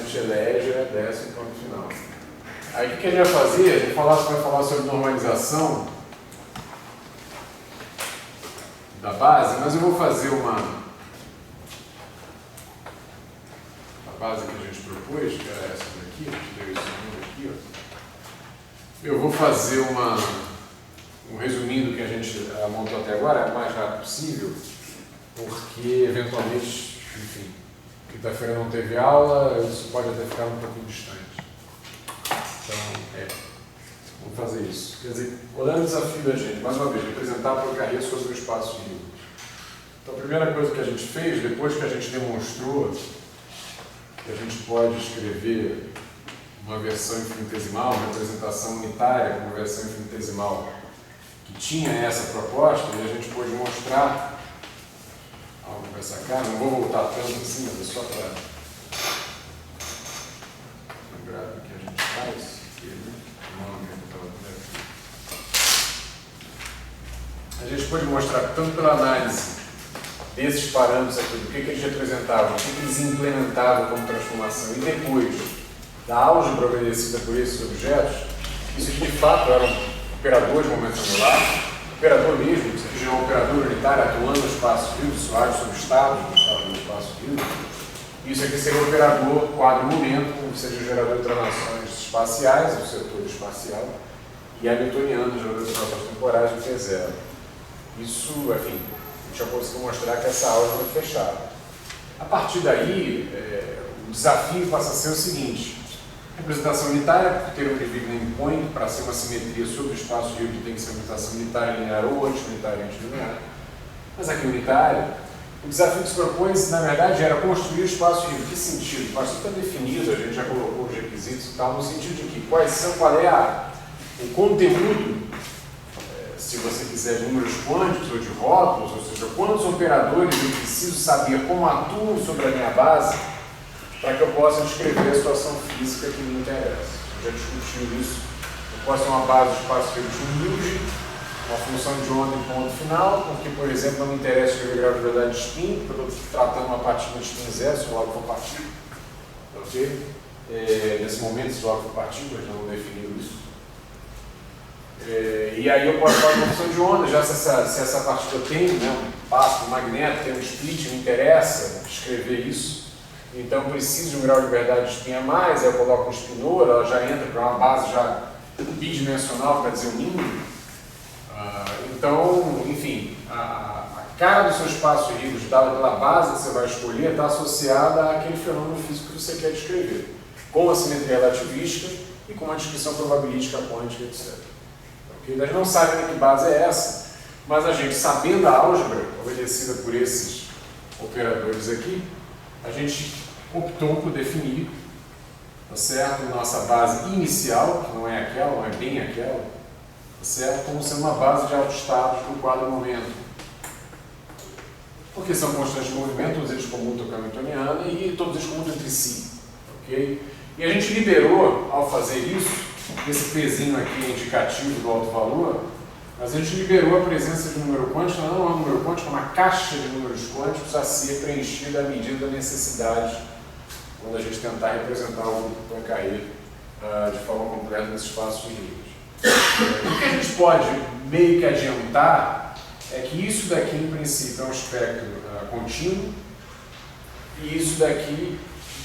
gente elege, desce o ponto final. Aí o que a gente vai fazer? A gente vai falar sobre normalização da base, mas eu vou fazer a base que a gente propôs, que era essa daqui, a gente deu isso aqui, ó. Eu vou fazer um resuminho do que a gente montou até agora, o mais rápido possível, porque eventualmente, enfim, quinta-feira não teve aula, isso pode até ficar um pouquinho distante. Então, vamos fazer isso. Quer dizer, olhando o desafio da gente, mais uma vez, representar para o Carrier sobre o espaço de Hilbert. Então, a primeira coisa que a gente fez, depois que a gente demonstrou que a gente pode escrever uma versão infinitesimal, uma representação unitária com uma versão infinitesimal que tinha essa proposta, e a gente pôde mostrar algo com essa cara. Não vou voltar tanto assim, mas é só para lembrar do que a gente faz. A gente pôde mostrar tanto pela análise desses parâmetros aqui, do que eles representavam, o que eles implementavam como transformação, e depois da álgebra obedecida por esses objetos, isso aqui de fato era um operador de momento angular, operador mesmo, isso aqui já é um operador unitário atuando no espaço Hilbert, isso age sobre estado, estado no espaço Hilbert. Isso aqui seria o operador quadro-momento, ou seja, o gerador de translações espaciais, o setor espacial, e hamiltoniano, o gerador de translações temporais, o T0. Isso, enfim, a gente já conseguiu mostrar que essa álgebra é fechada. A partir daí, o desafio passa a ser o seguinte: representação unitária, porque o termo de Wigner impõe para ser uma simetria sobre o espaço de Hilbert tem que ser uma representação unitária linear ou antilinear e antilinear. Mas aqui unitária, o desafio que se propõe, na verdade, era construir o espaço de Hilbert. Que sentido? O espaço está definido, a gente já colocou os requisitos e tal, no sentido de que qual é o conteúdo, se você quiser, de números quânticos ou de rótulos, ou seja, quantos operadores eu preciso saber como atuam sobre a minha base para que eu possa descrever a situação física que me interessa. A gente já discutiu isso. Eu posso ter uma base de espaço de Hilbert, uma função de onda em ponto final, porque, por exemplo, não me interessa escrever grau de verdade de spin, porque eu estou tratando uma partícula de spin zero, se logo for partícula. Ok? Nesse momento, se logo for partícula, já não definiu isso. E aí eu posso fazer uma função de onda, já se essa partícula tem, né, um passo do magneto, tem um split, me interessa escrever isso. Então eu preciso de um grau de verdade de spin a mais, aí eu coloco um spinor, ela já entra para uma base já bidimensional, para dizer o mínimo. Então, enfim, a cara do seu espaço de Hilbert, dada pela base que você vai escolher, está associada àquele fenômeno físico que você quer descrever, com a simetria relativística e com a descrição probabilística quântica, etc. Okay? A gente não sabe ainda que base é essa, mas a gente, sabendo a álgebra obedecida por esses operadores aqui, a gente optou por definir, tá certo, nossa base inicial, que não é aquela, não é bem aquela, tá certo, como sendo uma base de autoestados do quadro-momento. Porque são constantes de movimento, todos eles comutam com a hamiltoniana e todos eles comutam entre si. Okay? E a gente liberou, ao fazer isso, esse pezinho aqui é indicativo do alto valor, mas a gente liberou a presença de um número quântico, não é um número quântico, é uma caixa de números quânticos a ser preenchida à medida da necessidade, quando a gente tentar representar o grupo Poincaré de forma completa nesse espaço de Hilbert. O que a gente pode meio que adiantar é que isso daqui, em princípio, é um espectro contínuo, e isso daqui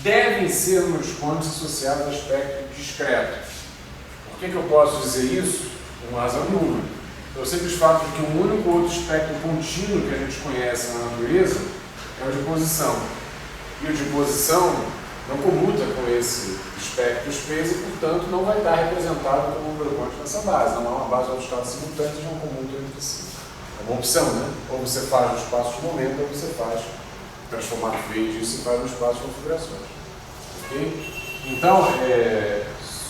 devem ser números quânticos associados a espectro discreto. Por que eu posso dizer isso? Por uma razão nenhuma. O simples fato de que o único outro espectro contínuo que a gente conhece na natureza é o de posição. E o de posição não comuta com esse espectro space e, portanto, não vai estar representado como número quântico nessa base. Não há uma base de autoestados simultâneos e não comutam entre si. É uma opção, né? Ou você faz no espaço de momento, ou você faz transformar fade e se faz no espaço de configurações. Ok? Então,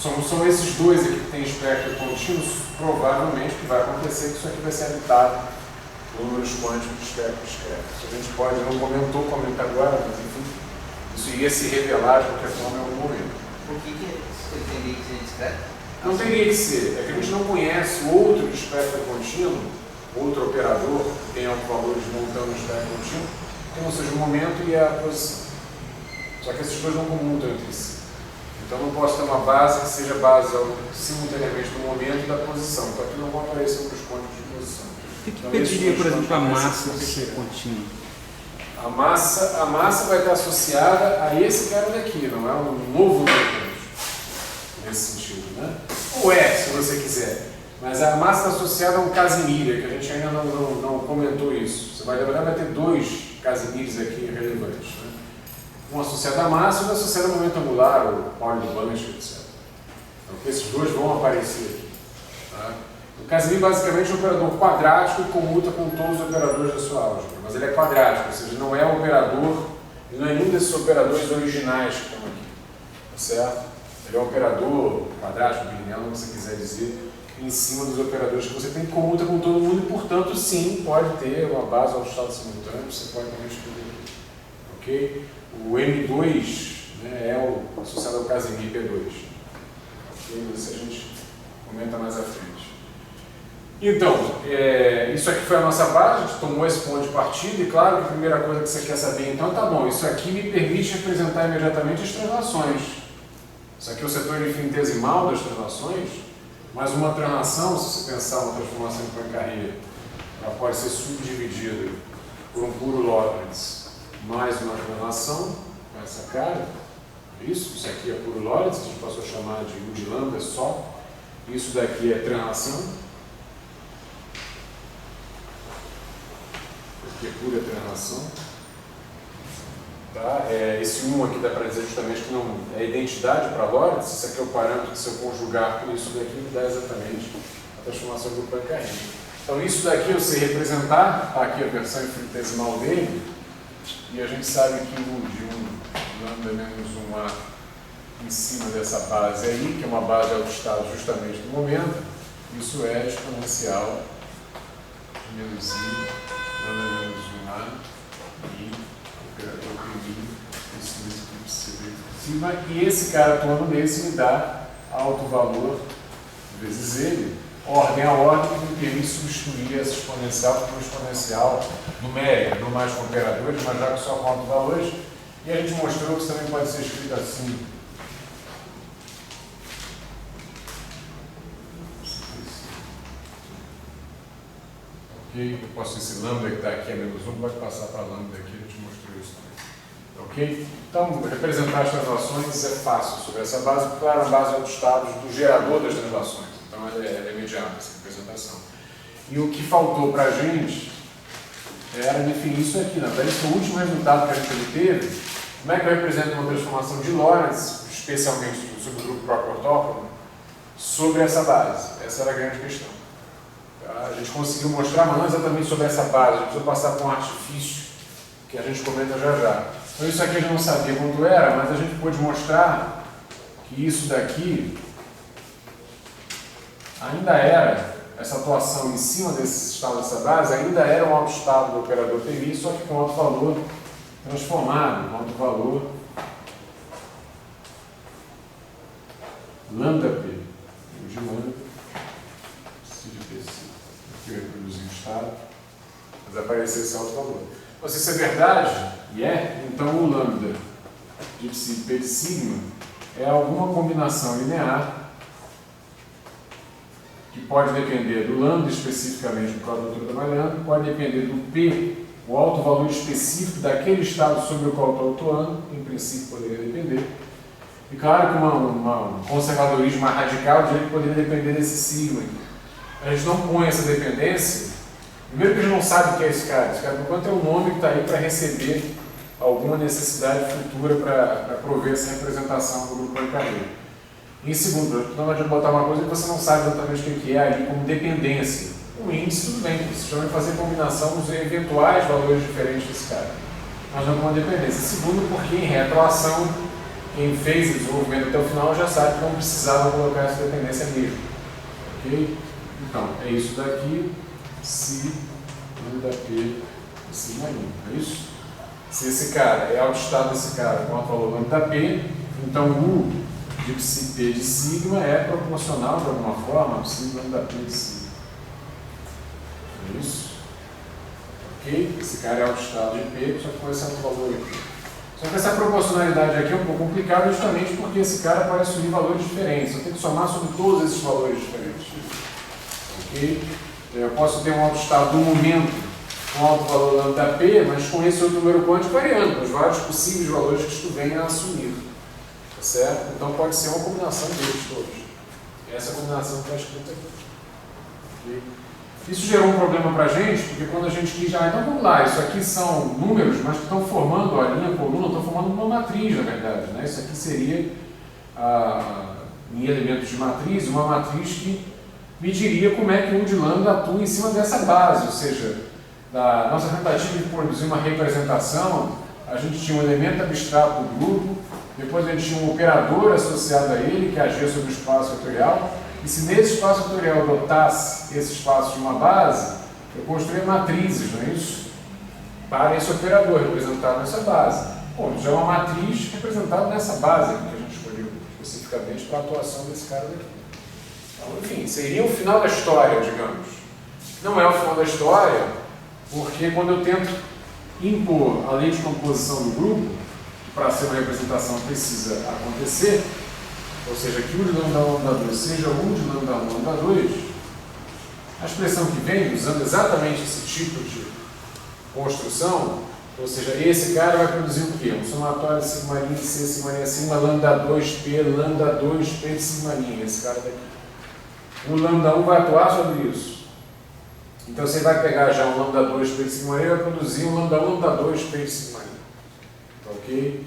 são esses dois aqui que têm espectro contínuo, provavelmente que vai acontecer que isso aqui vai ser habitado por números quânticos de espectro discreto. Isso a gente pode, não comentar agora, mas enfim, isso iria se revelar de qualquer forma em algum momento. Por que isso teria que ser discreto? Não teria que ser, é que a gente não conhece outro espectro contínuo, outro operador que tem altos valores montando um espectro contínuo, que não seja o momento e a posição. Só que esses dois não comutam entre si. Então não posso ter uma base que seja base simultaneamente no momento da posição. Então aqui não vão aparecer outros pontos de posição. O que Então, impediria, por exemplo, a massa de ser ser contínua? A massa vai estar associada a esse cara daqui, não é um novo movimento, nesse sentido, né? Ou se você quiser. Mas a massa está associada a um Casimir, que a gente ainda não comentou isso. Você vai lembrar, vai ter dois Casimirs aqui relevantes, né? Um associado à massa e um associado ao momento angular, o Pauli de Banach, etc. Então, esses dois vão aparecer aqui. Tá? O Casimir, basicamente, é um operador quadrático e comuta com todos os operadores da sua álgebra. Mas ele é quadrático, ou seja, não é um operador, ele não é nenhum desses operadores originais que estão aqui. Tá certo? Ele é um operador quadrático, linear, como você quiser dizer, em cima dos operadores que você tem, que comuta com todo mundo e, portanto, sim, pode ter uma base ao estado simultâneo, você pode também escrever aqui. Ok? O M2, né, é o associado ao Casimir P2. Ok? Isso a gente comenta mais à frente. Então, isso aqui foi a nossa base, a gente tomou esse ponto de partida e claro que a primeira coisa que você quer saber, então tá bom, isso aqui me permite representar imediatamente as translações. Isso aqui é o setor infinitesimal das translações, mas uma translação, se você pensar uma transformação em Poincaré, ela pode ser subdividida por um puro Lorentz mais uma translação, com essa cara, isso aqui é puro Lorentz, a gente passou a chamar de U de lambda só, isso daqui é translação, que é pura translação. Tá? Esse 1 aqui dá para dizer justamente que não é identidade para Lorentz, isso aqui é o parâmetro que se eu conjugar com isso daqui me dá exatamente a transformação do Poincaré. Então isso daqui eu sei representar, tá aqui a versão infinitesimal dele, e a gente sabe que o de 1 lambda menos 1A em cima dessa base aí, que é uma base autoestado justamente no momento, isso é exponencial de menos I lambda menos 1A e operador priminho em cima, e esse cara atuando nesse me dá alto valor vezes ele, ordem a ordem, que me permite substituir essa exponencial por uma exponencial numérica, não mais com operadores, mas já só com alto valores, e a gente mostrou que isso também pode ser escrito assim. Eu posso esse lambda que está aqui a menos 1, pode passar para lambda aqui, a gente mostrou isso também. Ok? Então, representar as translações é fácil sobre essa base, porque claro, a base é dos estados do gerador das translações. Então, ela é imediata, essa representação. E o que faltou para a gente era definir isso aqui. Na verdade, esse é o último resultado que a gente obteve. Como é que eu represento uma transformação de Lorentz, especialmente sobre o grupo próprio ortógono, sobre essa base? Essa era a grande questão. A gente conseguiu mostrar, mas não exatamente sobre essa base, a gente precisou passar por um artifício que a gente comenta já já. Então isso aqui a gente não sabia quanto era, mas a gente pôde mostrar que isso daqui ainda era, essa atuação em cima desse estado dessa base, ainda era um autoestado do operador PI, só que com alto valor transformado, com alto valor lambda P, de lambda, que reproduzir o estado, mas aparecer esse alto valor. Então, se isso é verdade, então o lambda de P de sigma é alguma combinação linear que pode depender do lambda especificamente do próprio que eu estou trabalhando, pode depender do P, o alto valor específico daquele estado sobre o qual eu estou atuando, em princípio poderia depender. E claro que um conservadorismo mais radical diria que poderia depender desse sigma. A gente não põe essa dependência, primeiro que a gente não sabe o que é esse cara por enquanto é um nome que está aí para receber alguma necessidade futura para prover essa representação do grupo Poincaré. Em segundo, não adianta botar uma coisa que você não sabe exatamente o que é ali como dependência. Um índice, tudo bem, você chama de fazer combinação dos eventuais valores diferentes desse cara, mas não como uma dependência. Segundo, porque em retroação, quem fez o desenvolvimento até o final já sabe que não precisava colocar essa dependência mesmo. Ok? Então, é isso daqui, se lambda P de sigma I, é isso? Se esse cara é autoestado desse cara com o valor lambda P, então U de P de sigma é proporcional de alguma forma a psi lambda P de sigma. É isso? Ok? Esse cara é autoestado de P, só que com esse alto valor aqui. Só que essa proporcionalidade aqui é um pouco complicada justamente porque esse cara pode assumir valores diferentes. Eu tenho que somar sobre todos esses valores diferentes. Ok? Eu posso ter um autoestado do momento com alto valor lambda P, mas com esse outro número quântico variando, com os vários possíveis valores que isto venha a assumir. Tá certo? Então pode ser uma combinação deles todos. Essa combinação está escrita aqui. Okay? Isso gerou um problema para a gente, porque quando a gente diz, então vamos lá, isso aqui são números, mas que estão formando a linha coluna, estão formando uma matriz, na verdade. Né? Isso aqui seria, em elementos de matriz, uma matriz que mediria como é que o U de lambda atua em cima dessa base, ou seja, da nossa tentativa de produzir uma representação, a gente tinha um elemento abstrato do grupo, depois a gente tinha um operador associado a ele, que agia sobre o espaço vetorial, e se nesse espaço vetorial eu dotasse esse espaço de uma base, eu construía matrizes, não é isso? Para esse operador representado nessa base. Bom, já é uma matriz representada nessa base aqui que a gente escolheu especificamente para a atuação desse cara daqui. Então, enfim, seria o final da história, digamos. Não é o final da história, porque quando eu tento impor a lei de composição do grupo, para ser uma representação precisa acontecer, ou seja, que U de lambda 1 lambda 2 seja U de lambda 1 lambda 2, a expressão que vem, usando exatamente esse tipo de construção, ou seja, esse cara vai produzir o quê? Um somatório de sigma C, sigma lambda 2P, lambda 2P de sigma esse cara daqui. O lambda 1 vai atuar sobre isso. Então você vai pegar já um lambda 2P de sigma e vai produzir um lambda 1, lambda 2P de sigma ok?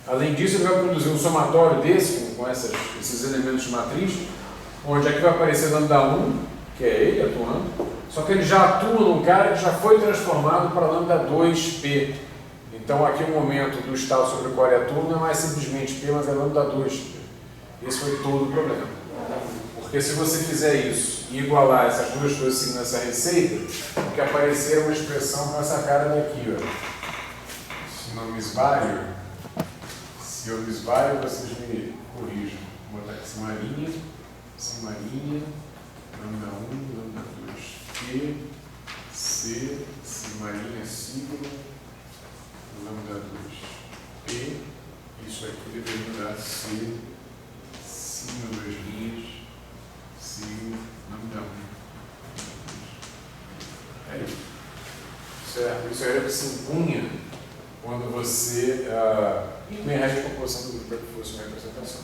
Além disso, ele vai produzir um somatório desse, com esses elementos de matriz, onde aqui vai aparecer lambda 1, que é ele atuando, só que ele já atua num cara que já foi transformado para lambda 2P. Então aqui o momento do estado sobre o qual ele atua não é mais simplesmente P, mas é lambda 2P. Esse foi todo o problema. Porque se você fizer isso e igualar essas duas coisas seguindo essa receita, o que aparecer é uma expressão com essa cara daqui, ó. Se eu me esvalho, vocês me corrijam. Vou botar aqui sigma linha, lambda 1, lambda 2, P, C, sigma linha, sigma, lambda 2, P, isso aqui deveria dar C, sigma 2 linhas, sigma, lambda 1. É isso. Certo? Isso era o que se impunha quando você impõe a regra de composição do grupo para que fosse uma representação.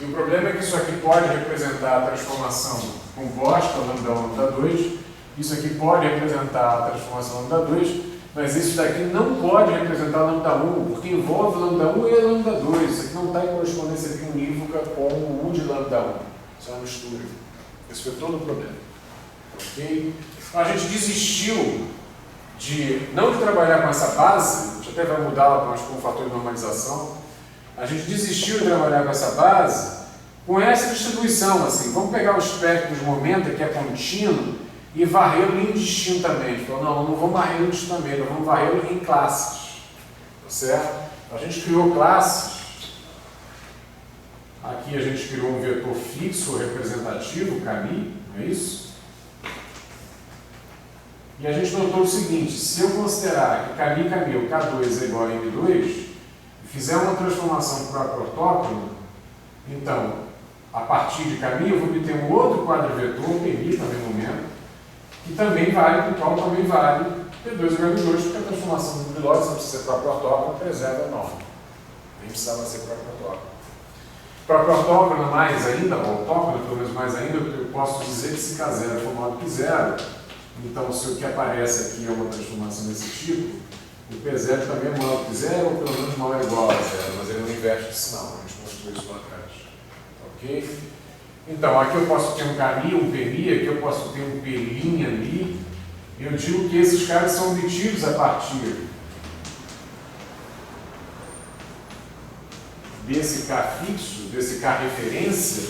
E o problema é que isso aqui pode representar a transformação composta, lambda 1, lambda 2, isso aqui pode representar a transformação lambda 2, mas isso daqui não pode representar lambda 1, porque envolve lambda 1 e lambda 2. Isso aqui não está em correspondência unívoca com o U de lambda 1. Isso é uma mistura. Esse foi todo o problema. Ok? Então a gente desistiu não de trabalhar com essa base, a gente até vai mudá-la com um fator de normalização, a gente desistiu de trabalhar com essa base com essa distribuição, assim, vamos pegar o espectro de momento, que é contínuo, e varrê-lo indistintamente. Falou, não vamos varrê-lo indistintamente, nós vamos varrê-lo em classes, tá certo? A gente criou classes, aqui a gente criou um vetor fixo representativo, Camille, não é isso? E a gente notou o seguinte, se eu considerar que Camille, K2 é igual a M2, e fizer uma transformação para a ortógono, então, a partir de Camille, eu vou obter um outro quadro vetor, PMI também no momento, que também vale, o qual também vale P2 igual a M2, porque a transformação do Bilog, se não precisa ser próprio ortógono, preserva a norma. Nem precisava ser próprio ortógono. Próprio ortógono mais ainda, ou ortógono, pelo menos mais ainda, eu posso dizer que se K0 for maior que zero, então, se o que aparece aqui é uma transformação desse tipo, o P0 também é maior que zero, ou pelo menos maior ou igual a zero, mas ele não inverte de sinal, a gente mostrou isso lá atrás. Ok? Então, aqui eu posso ter um Camille, um PMI, aqui eu posso ter um P' ali. Eu digo que esses caras são obtidos a partir desse K fixo, desse K referência,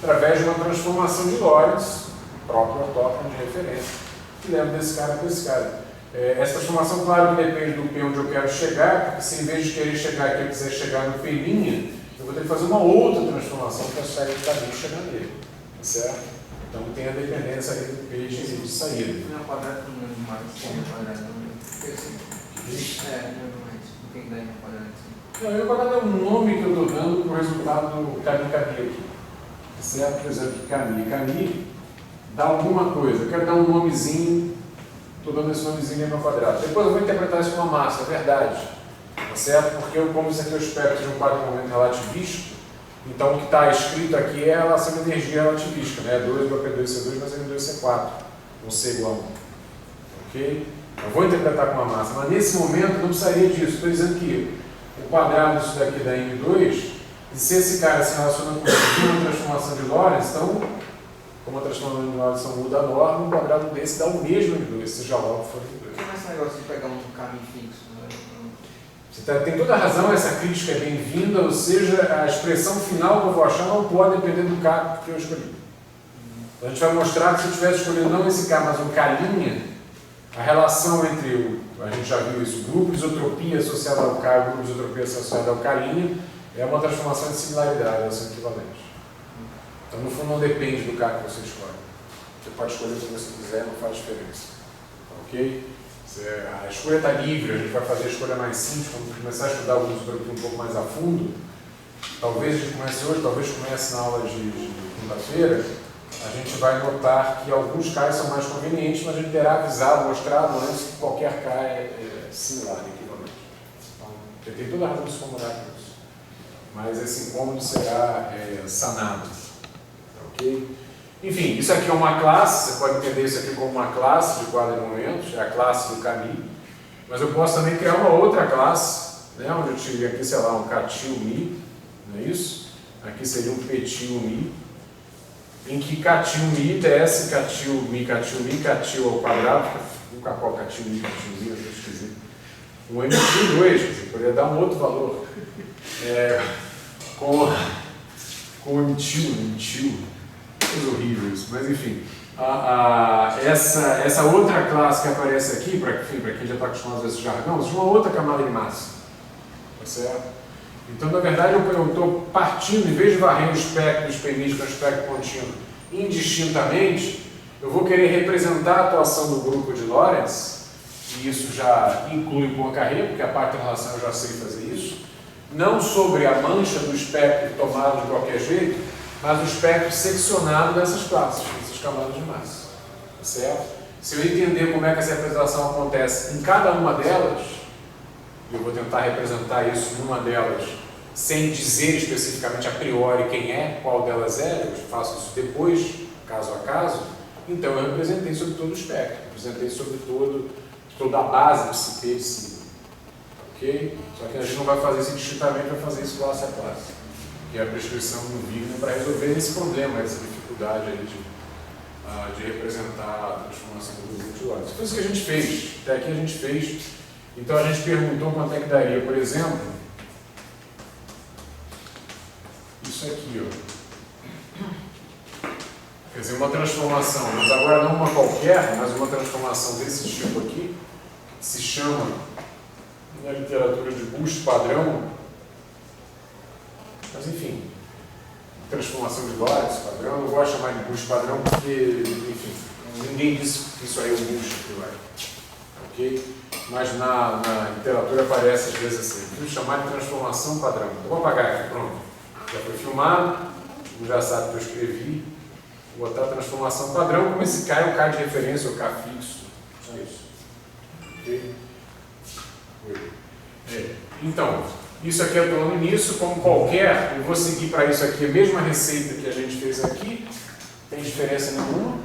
através de uma transformação de Lorentz, próprio ortógono de referência, que leva desse cara para esse cara. Essa transformação, claro, que depende do P onde eu quero chegar, porque se em vez de querer chegar aqui, eu quiser chegar no P', eu vou ter que fazer uma outra transformação para sair do caminho e chegar nele. Tá certo? Então tem a dependência aí do P de saída. Não é quadrado com mais, não é quadrado com mais. Não tem que dar em quadrado assim. Não, eu quadrado é um nome que eu estou dando para o resultado do Cami aqui. Certo? Por exemplo, Cami dá alguma coisa. Eu quero dar um nomezinho, estou dando esse nomezinho aí para quadrado. Depois eu vou interpretar isso como uma massa, é verdade. Certo? Porque como isso aqui é o espectro de um quadro de momento relativístico, então o que está escrito aqui é a relação de energia relativística, né? 2 igual a P2C2 mais M2C4, um C igual a 1. Ok? Eu vou interpretar como uma massa, mas nesse momento não precisaria disso. Estou dizendo que o quadrado disso daqui da M2, e se esse cara se relaciona com uma transformação de Lorentz, então, como a transformação de Lorentz muda a norma, um quadrado desse dá o mesmo M2, seja lá o que for M2. O que é esse negócio de pegar um caminho fixo? Você tem toda a razão, essa crítica é bem-vinda, ou seja, a expressão final que eu vou achar não pode depender do K que eu escolhi. Então, a gente vai mostrar que se eu tivesse escolhido não esse K, mas um K', a relação entre, a gente já viu isso, grupo de isotropia associado ao K e grupo de isotropia associado ao K' é uma transformação de similaridade, elas são equivalentes. Então, no fundo, não depende do K que você escolhe. Você pode escolher o que você quiser, não faz diferença. Ok? A escolha está livre, a gente vai fazer a escolha mais simples, quando começar a estudar o grupo de isotropia um pouco mais a fundo. Talvez a gente comece hoje, talvez comece na aula de quinta-feira. A gente vai notar que alguns K são mais convenientes, mas a gente terá avisado, mostrado antes que qualquer K é similar, equivalente. Então, você tem toda a razão de se incomodar com isso. Mas esse incômodo será sanado. Ok? Enfim, isso aqui é uma classe, você pode entender isso aqui como uma classe de quadro de momentos, é a classe do Cami. Mas eu posso também criar uma outra classe, né, onde eu tive aqui, sei lá, um K-Mi, não é isso? Aqui seria um P-Mi. Em que K-Mi desce, K-Mi, K ao quadrado, nunca qual K-Mi, eu esqueci. Um M2, quer dizer, poderia dar um outro valor. Com o M2, coisa horrível isso, mas enfim. Essa outra classe que aparece aqui, para quem já está acostumado a esse jargão, é uma outra camada de massa. Tá certo? Então, na verdade, eu estou partindo, em vez de varrer o espectro do espemístico para o espectro contínuo indistintamente, eu vou querer representar a atuação do grupo de Lorentz, e isso já inclui o Poincaré, porque a parte da relação eu já sei fazer isso, não sobre a mancha do espectro tomado de qualquer jeito, mas o espectro seccionado dessas classes, dessas camadas de massa. Tá certo? Se eu entender como é que essa representação acontece em cada uma delas, eu vou tentar representar isso numa delas, sem dizer especificamente a priori quem é, qual delas é, eu faço isso depois, caso a caso, então eu representei sobre todo o espectro, representei sobre toda a base do CP de cima. Ok? Só que a gente não vai fazer isso indistintamente, vai fazer isso classe a classe, que é a prescrição do Wigner para resolver esse problema, essa dificuldade aí de representar a transformação do grupo de Lorentz. Foi isso que a gente fez, até aqui a gente fez. Então a gente perguntou quanto é que daria, por exemplo, isso aqui, ó. Quer dizer, uma transformação, mas agora não uma qualquer, mas uma transformação desse tipo aqui, que se chama, na literatura de Bush padrão, mas enfim, transformação de Lorentz padrão, eu não gosto de chamar de Bush padrão porque, enfim, ninguém disse que isso aí é o Bush que vai. Ok? Mas na literatura aparece às vezes assim, vamos chamar de transformação padrão. Eu vou apagar aqui, pronto. Já foi filmado, já sabe que eu escrevi. Vou botar transformação padrão, como esse K é o K de referência, o K fixo. Só isso. Ok? Então, isso aqui eu estou falando nisso, como qualquer, eu vou seguir para isso aqui a mesma receita que a gente fez aqui, tem diferença nenhuma,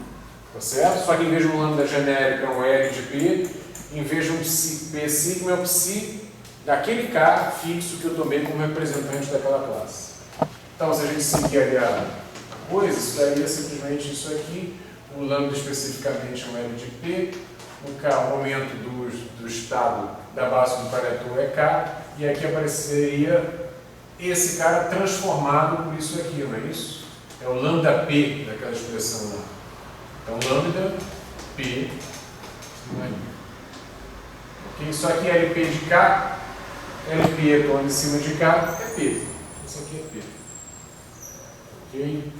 tá certo? Só que em vez de um lambda genérico é um L de P, em vez de um P sigma é um psi daquele K fixo que eu tomei como representante daquela classe. Então, se a gente seguir ali a coisa, isso daria simplesmente isso aqui, o lambda especificamente é um L de P, o K, o momento do estado da base do Pareto é K, e aqui apareceria esse cara transformado por isso aqui, não é isso? É o lambda P daquela expressão lá. Então, lambda P não é isso. Okay? Só que LP de K, LP atuando em cima de K, é P. Isso aqui é P. Ok?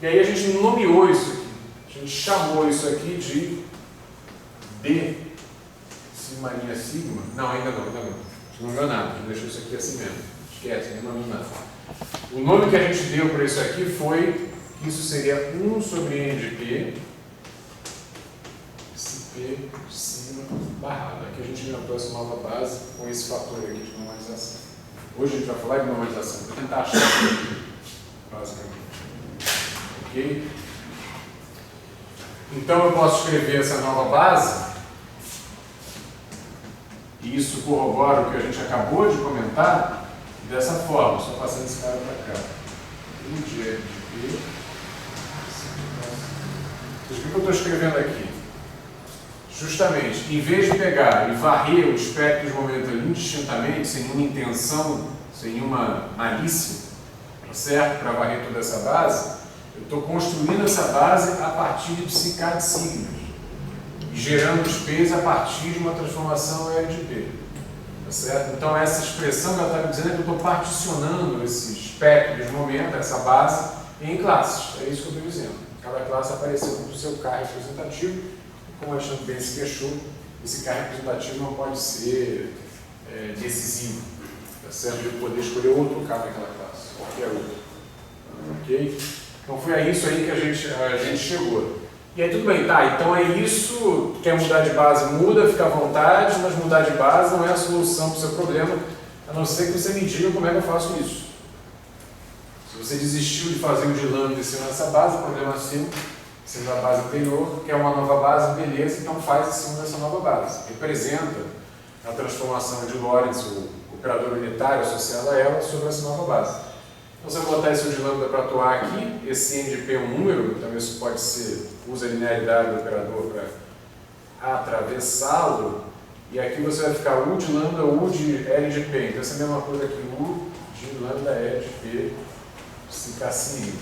E aí a gente nomeou isso aqui. A gente chamou isso aqui de D, sigma sigma. Não, ainda não. A gente não viu nada, a gente deixou isso aqui assim mesmo. esquece, nem nome nada. O nome que a gente deu para isso aqui foi que isso seria 1 sobre N de P, esse P de cima, barrado. Aqui a gente inventou essa nova base com esse fator aqui de normalização. Hoje a gente vai falar de normalização, vou tentar achar aqui, basicamente. Ok? Então eu posso escrever essa nova base, e isso corrobora o que a gente acabou de comentar, dessa forma, só passando esse cara para cá. 1 de L de P. O que eu estou escrevendo aqui? Justamente, em vez de pegar e varrer o espectro de momento ali indistintamente, sem nenhuma intenção, sem nenhuma malícia, tá certo? Para varrer toda essa base, eu estou construindo essa base a partir de psiK de signos e gerando os P's a partir de uma transformação L de P. Tá certo? Então, essa expressão que ela está me dizendo é que eu estou particionando esse espectro de momento, essa base, em classes. É isso que eu estou dizendo. Cada classe apareceu com o seu K representativo, e como a gente bem se queixou, esse K representativo não pode ser decisivo, tá certo? Eu poder escolher outro K naquela classe, qualquer outro. Ok? Então foi a isso aí que a gente chegou. E aí tudo bem, tá, então é isso, quer mudar de base, muda, fica à vontade, mas mudar de base não é a solução para o seu problema, a não ser que você me diga como é que eu faço isso. Se você desistiu de fazer o de lambda em cima dessa base, problema seu, em cima da base anterior, quer uma nova base, beleza, então faz em cima dessa nova base. Representa a transformação de Lorentz, o operador unitário associado a ela, sobre essa nova base. Então, se eu botar esse de lambda para atuar aqui, esse N de P é um número, então isso pode ser, usa a linearidade do operador para atravessá-lo, e aqui você vai ficar U de lambda, U de L de P. Então, essa é a mesma coisa aqui, U de lambda, L de P, psicacinho.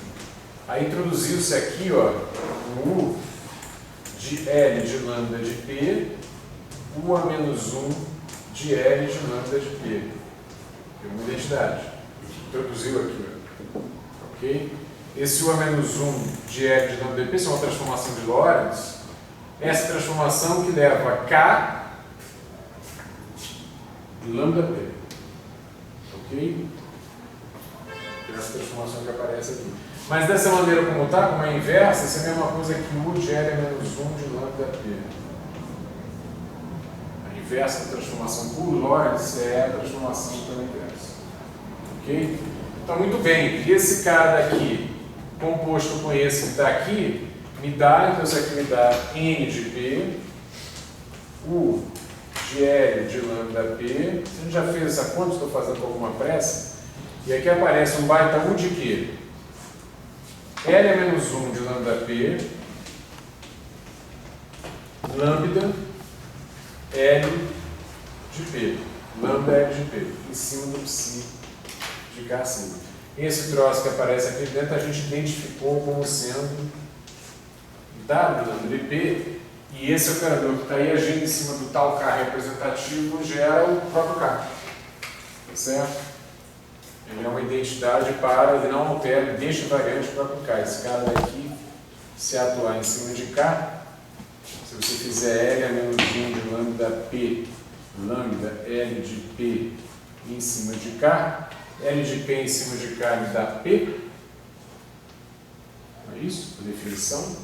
Aí introduziu-se aqui, ó, U de L de lambda de P, U a menos 1 de L de lambda de P. Tem uma identidade. Introduziu aqui, ó. Ok? Esse U a menos 1 de L de lambda de P, isso é uma transformação de Lorentz. Essa transformação que leva a K lambda P. Ok? Essa transformação que aparece aqui. Mas dessa maneira como está, como é inversa, isso é a mesma coisa que U de L a menos 1 de lambda P. A inversa da transformação por Lorentz é a transformação pela inversa. Ok? Então, muito bem. E esse cara daqui, composto com esse que está aqui, me dá, então isso aqui me dá N de P, U de L de lambda P. A gente já fez essa conta, estou fazendo com alguma pressa. E aqui aparece um baita U de quê? L a menos 1 de lambda P, lambda L de P. Lambda L de P, em cima do psi de K acima. Esse troço que aparece aqui dentro a gente identificou como sendo W lambda de P, e esse operador que está aí agindo em cima do tal K representativo gera o próprio K. Tá certo? Ele é uma identidade para, ele não altera, ele deixa variante para o K. Esse cara daqui, se atuar em cima de K, se você fizer L a menos 1 de lambda P, lambda L de P em cima de K, L de P em cima de K me dá P. Não é isso? A definição.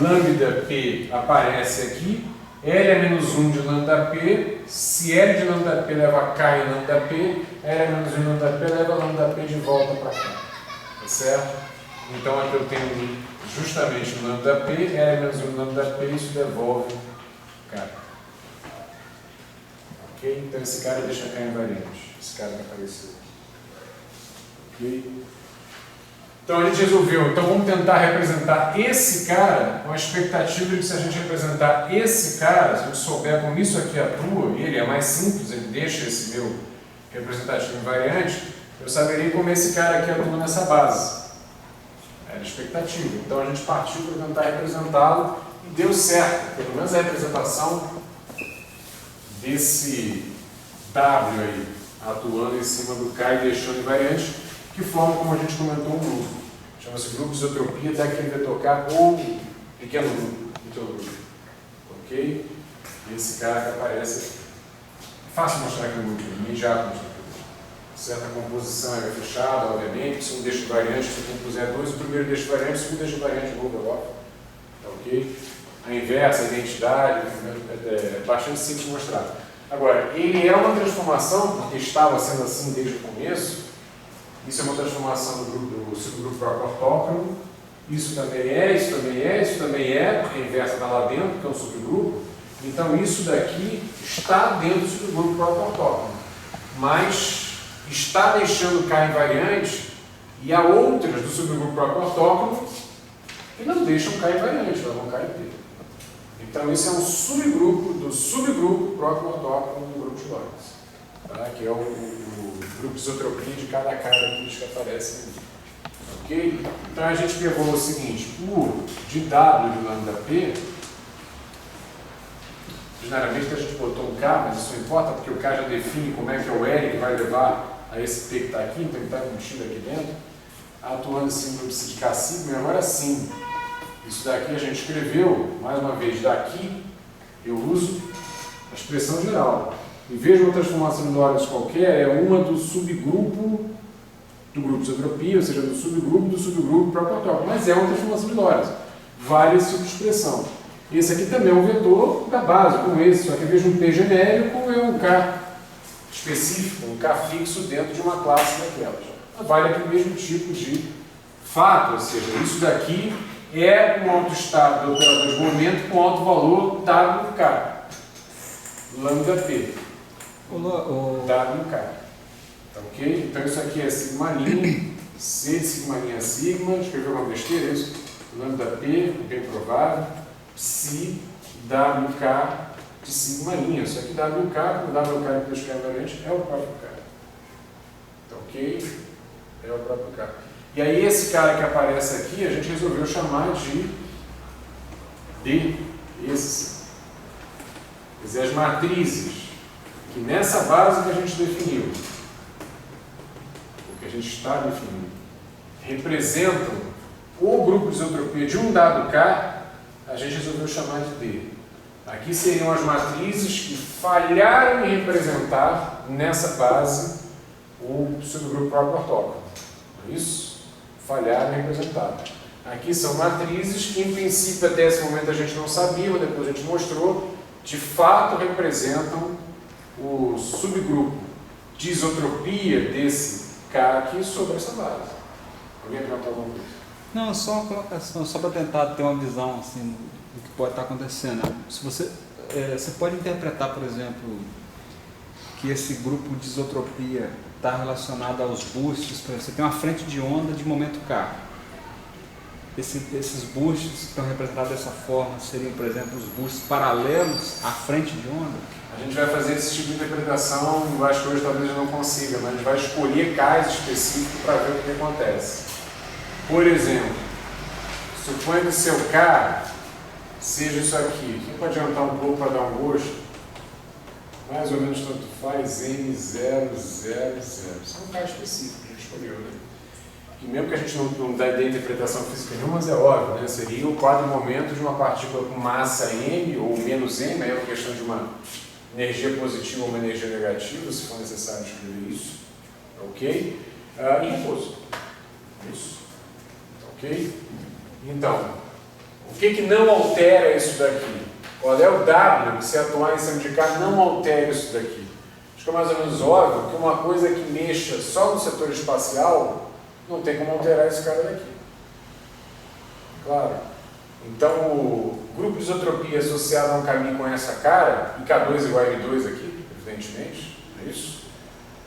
Lambda P aparece aqui. L a menos 1 de lambda P, se L de lambda P leva K em lambda P, L a menos 1 de lambda P leva lambda P de volta para cá. Tá certo? Então aqui eu tenho justamente o lambda P, L a menos 1 de lambda P, isso devolve K. Ok? Então esse cara deixa K invariante. Esse cara que apareceu. Ok? Então a gente resolveu, então vamos tentar representar esse cara com a expectativa de que se a gente representar esse cara, se a gente souber como isso aqui atua, e ele é mais simples, ele deixa esse meu representativo invariante, eu saberia como esse cara aqui atua nessa base. Era a expectativa. Então a gente partiu para tentar representá-lo e deu certo, pelo menos a representação desse W aí, atuando em cima do K e deixando invariante, que forma como a gente comentou um grupo. Chama-se grupo isotropia, até que ele vai tocar ou pequeno grupo, grupo. Ok? E esse cara que aparece aqui. fácil mostrar aqui no grupo, imediato mostrar aqui. Certa composição é fechada, obviamente, se um deixa variante, se você compuser dois, o primeiro deixa variante, o segundo deixa variante, tá ok? A inversa, a identidade, é bastante simples de mostrar. Agora, ele é uma transformação, porque estava sendo assim desde o começo. Isso é uma transformação do subgrupo próprio ortócrono. Isso também é, isso também é, isso também é, porque a inversa está lá dentro, que é um subgrupo. Então, isso daqui está dentro do subgrupo próprio ortócrono. Mas está deixando K invariante e há outras do subgrupo próprio ortócrono que não deixam K invariante, levam K inteiro. Então, esse é um subgrupo do subgrupo próprio ortócrono do grupo de Lorentz, tá? Que é o grupo de isotropia de cada cara aqui que aparece ali. Ok? Então, a gente pegou o seguinte: o de W de lambda P, originariamente a gente botou um K, mas isso não importa, porque o K já define como é que é o L que vai levar a esse P que está aqui, então ele está contido aqui dentro, atuando assim no de K sigma, e agora sim. Isso daqui a gente escreveu, mais uma vez, daqui eu uso a expressão geral. Em vez de uma transformação de Lorentz qualquer, é uma do subgrupo do grupo de isotropia, ou seja, do subgrupo próprio ortócrono. Mas é uma transformação de Lorentz. Vale esse tipo de expressão. Esse aqui também é um vetor da base, como esse, só que em vez de um P genérico, é um K específico, um K fixo dentro de uma classe daquelas. Vale aqui o mesmo tipo de fato, ou seja, isso daqui é um autoestado do operador de momento com alto valor WK, lambda P, WK, tá ok? Então isso aqui é sigma linha, C de sigma linha sigma, escreveu uma besteira, isso, lambda P, bem provável, psi WK de sigma linha, só que WK, o WK que eu escrevo variante, é o próprio K, tá ok? É o próprio K. E aí esse cara que aparece aqui, a gente resolveu chamar de D, esse. Quer dizer, as matrizes, que nessa base que a gente definiu, o que a gente está definindo, representam o grupo de isotropia de um dado K, a gente resolveu chamar de D. Aqui seriam as matrizes que falharam em representar nessa base o subgrupo próprio ortócrono. É isso? Falharam em representar. Aqui são matrizes que, em princípio, até esse momento a gente não sabia, mas depois a gente mostrou, de fato representam o subgrupo de isotropia desse K aqui sobre essa base. Alguém perguntou alguma coisa? Não, só uma colocação, só para tentar ter uma visão assim, do que pode estar acontecendo. Se você pode interpretar, por exemplo, que esse grupo de isotropia está relacionado aos boosts, por exemplo, você tem uma frente de onda de momento K. Esses boosts que estão representados dessa forma seriam, por exemplo, os boosts paralelos à frente de onda? A gente vai fazer esse tipo de interpretação, eu acho que hoje talvez eu não consiga, mas a gente vai escolher Ks específicos para ver o que acontece. Por exemplo, suponha que o seu K seja isso aqui. Quem pode adiantar um pouco para dar um gosto? Mais ou menos tanto faz M000. Isso é um K específico que a gente escolheu, né? E mesmo que a gente não dê interpretação física nenhuma, mas é óbvio, né? Seria o quadro momento de uma partícula com massa M ou menos M, aí é uma questão de uma energia positiva ou uma energia negativa, se for necessário escrever isso, ok? E repouso. Isso. Ok? Então, o que não altera isso daqui? Qual é o W que, se atuar em cima de K, não altera isso daqui? Acho que é mais ou menos óbvio que uma coisa que mexa só no setor espacial não tem como alterar esse cara daqui. Claro. Então, o grupo de isotropia associado a um caminho com essa cara, e K2 igual a M2 aqui, evidentemente, é isso?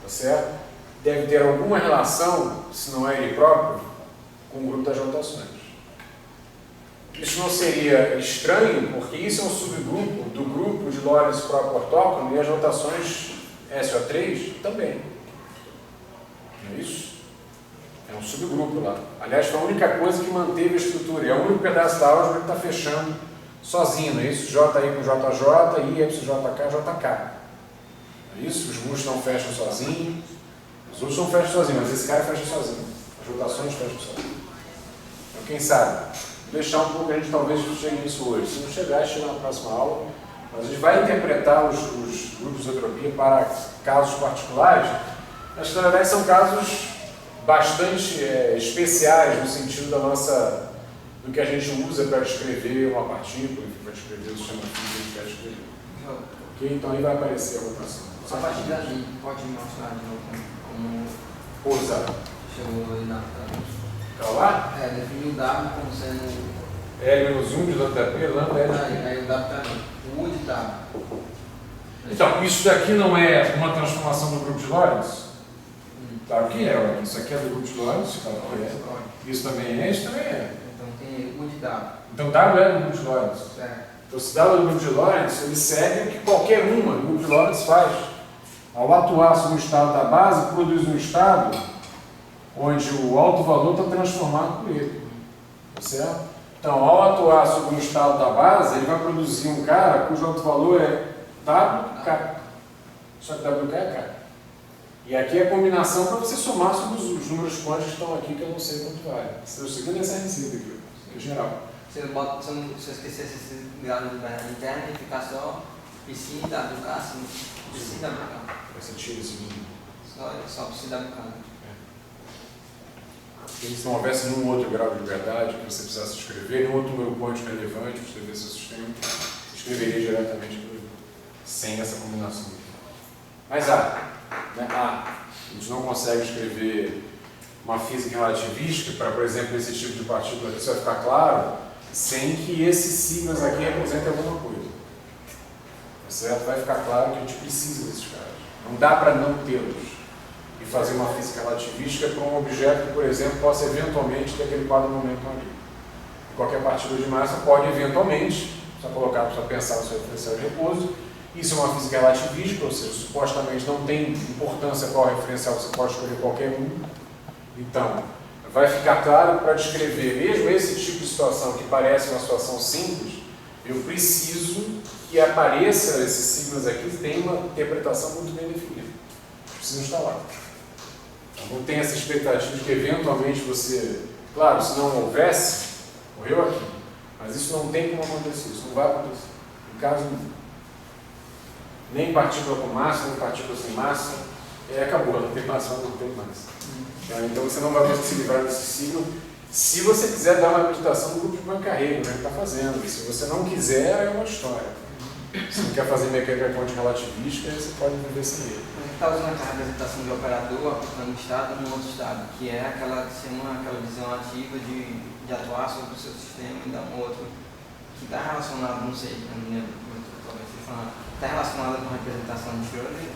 Tá certo? Deve ter alguma relação, se não é ele próprio, com o grupo das rotações. Isso não seria estranho, porque isso é um subgrupo do grupo de Lorentz próprio ortócrono e as rotações SO3 também. Não é isso? É um subgrupo lá. Aliás, foi a única coisa que manteve a estrutura. É o único pedaço da álgebra que está fechando sozinho. Não é isso? J aí com JJ, I, JK, JK. Não é isso? Os grupos não fecham sozinhos. Os outros não fecham sozinhos, mas esse cara fecha sozinho. As rotações fecham sozinho. Então, quem sabe? Deixar um pouco, a gente talvez chegue nisso hoje. Se não chegar, chega na próxima aula. Mas a gente vai interpretar os grupos de isotropia para casos particulares, mas na verdade são casos bastante especiais no sentido do que a gente usa para descrever uma partícula, para descrever o sistema físico que a gente quer descrever. Ok? Então aí vai aparecer a rotação. A partir daí, pode mostrar de novo como Pousar. chegou aí na Calar? definiu o W como sendo. L menos 1 de lambda P, lambda L. Aí o W tá ali. O U de W. Então, isso daqui não é uma transformação do grupo de Lorentz? Claro que é, olha. Isso aqui é do grupo de Lorentz, claro que é. Isso também é, isso também é. Então tem U de W. Então W é do grupo de Lorentz. Certo. Então, se W é do grupo de Lorentz, ele segue o que qualquer uma do grupo de Lorentz faz. Ao atuar sobre o estado da base, produz um estado onde o alto valor está transformado por ele. Tá certo? Então, ao atuar sobre um estado da base, ele vai produzir um cara cujo alto valor é WK. Só que WK é K. E aqui é a combinação para você somar sobre os números quânticos que estão aqui, que eu não sei quanto vale. Eu segui essa receita aqui, que é geral. Se eu esquecesse esse grau de liberdade interna e ficar só psi WK, assim, psi WK. Você tira esse mínimo. Só psi WK. Se não houvesse nenhum outro grau de liberdade que você precisasse escrever, nenhum outro número quântico relevante para escrever seu sistema, você escreveria diretamente sem essa combinação. Mas né? A gente não consegue escrever uma física relativística para, por exemplo, esse tipo de partícula aqui, isso vai ficar claro, sem que esses sigmas aqui representem alguma coisa. Tá certo? Vai ficar claro que a gente precisa desses caras. Não dá para não tê-los. E fazer uma física relativística para um objeto que, por exemplo, possa eventualmente ter aquele quadro momento ali. Qualquer partícula de massa pode eventualmente, só colocar para pensar no seu referencial de repouso. Isso é uma física relativística, ou seja, supostamente não tem importância qual referencial, você pode escolher qualquer um. Então, vai ficar claro para descrever mesmo esse tipo de situação que parece uma situação simples, eu preciso que apareça esses signos aqui que tem uma interpretação muito bem definida. Preciso estar lá. Não tem essa expectativa de que eventualmente você... Claro, se não houvesse, morreu aqui. Mas isso não tem como acontecer, isso não vai acontecer. Em caso nem partícula com massa, nem partícula sem massa, acabou, não tem massa, não tem massa. Então você não vai conseguir se livrar desse signo se você quiser dar uma acreditação no grupo de Poincare, que está fazendo. E se você não quiser, é uma história. Se não quer fazer mecânica quântica relativística, você pode viver sem ele. Está usando aquela representação de operador aplicando um estado num outro estado, que é aquela visão ativa de atuar sobre o seu sistema e dar um outro, que está relacionado, não sei, eu não lembro muito atualmente, está relacionado com a representação de Schrödinger?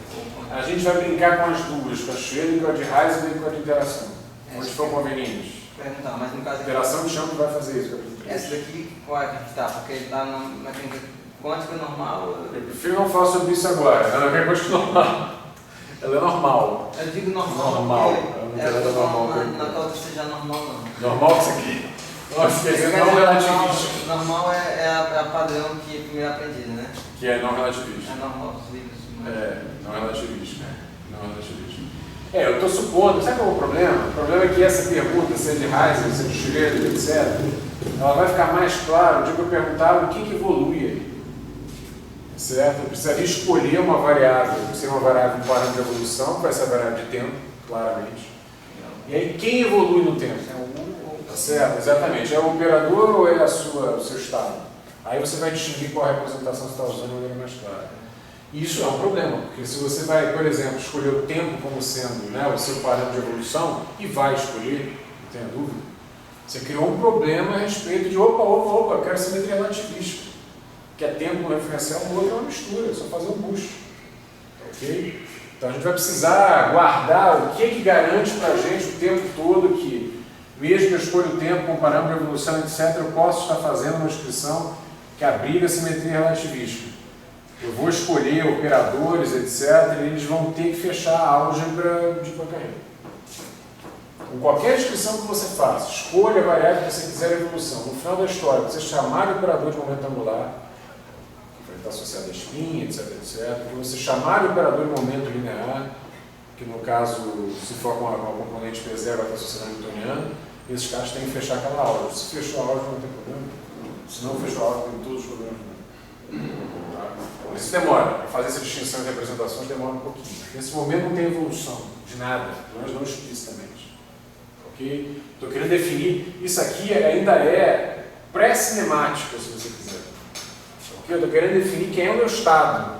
A gente vai brincar com as duas, com a Schrödinger, com a de Heisenberg e com a de interação. Onde for conveniente. Perguntar, mas no caso A interação de champo vai fazer isso. essa daqui, qual é que a gente está? Porque ele está na mecânica quântica normal. Eu prefiro não falar sobre isso agora, ela não é quântica normal. Ela é normal. Eu digo normal. Normal. Não é que ela seja normal, não. Normal isso aqui? Nossa, quer dizer não relativista. Normal é a padrão que é primeiro aprendido, né? Que é não relativista. É normal os livros. Não relativista. Não relativista. Eu estou supondo, sabe qual é o problema? O problema é que essa pergunta, se é de Heisenberg, se é de Schrödinger, etc., ela vai ficar mais clara de que eu perguntar o que evolui aí. Certo? Eu precisaria escolher uma variável, que seria uma variável, um parâmetro de evolução, que vai ser a variável de tempo, claramente. E aí, quem evolui no tempo? É o U ou... Certo, exatamente. É o operador ou é o seu estado? Aí você vai distinguir qual representação você está usando de maneira mais clara. E isso é um problema, porque se você vai, por exemplo, escolher o tempo como sendo, né, o seu parâmetro de evolução, e vai escolher, não tenha dúvida, você criou um problema a respeito de opa, eu quero simetria relativista. Que é tempo no referencial, o outro é uma mistura, é só fazer um boost. Ok? Então a gente vai precisar guardar o que garante para a gente o tempo todo que, mesmo que eu escolha o tempo com parâmetro de evolução, etc., eu posso estar fazendo uma descrição que abriga a simetria relativista. Eu vou escolher operadores, etc., e eles vão ter que fechar a álgebra de Poincare. Com qualquer descrição que você faça, escolha a variável que você quiser a evolução. No final da história, você chamar o operador de momento angular, que vai estar associado à espinha, etc., que você chamar o operador de momento linear, que no caso, se for com a componente P0, vai estar associado ao newtoniano, esses caras têm que fechar aquela álgebra. Se fechou a álgebra, não tem problema. Se não fechou a álgebra, tem todos os problemas. Tá? isso demora. Para fazer essa distinção de representações demora um pouquinho. Nesse momento não tem evolução de nada, pelo menos não explicitamente. Ok? Estou querendo definir, isso aqui ainda é pré-cinemático, se você quiser. Ok? Eu estou querendo definir quem é o meu estado.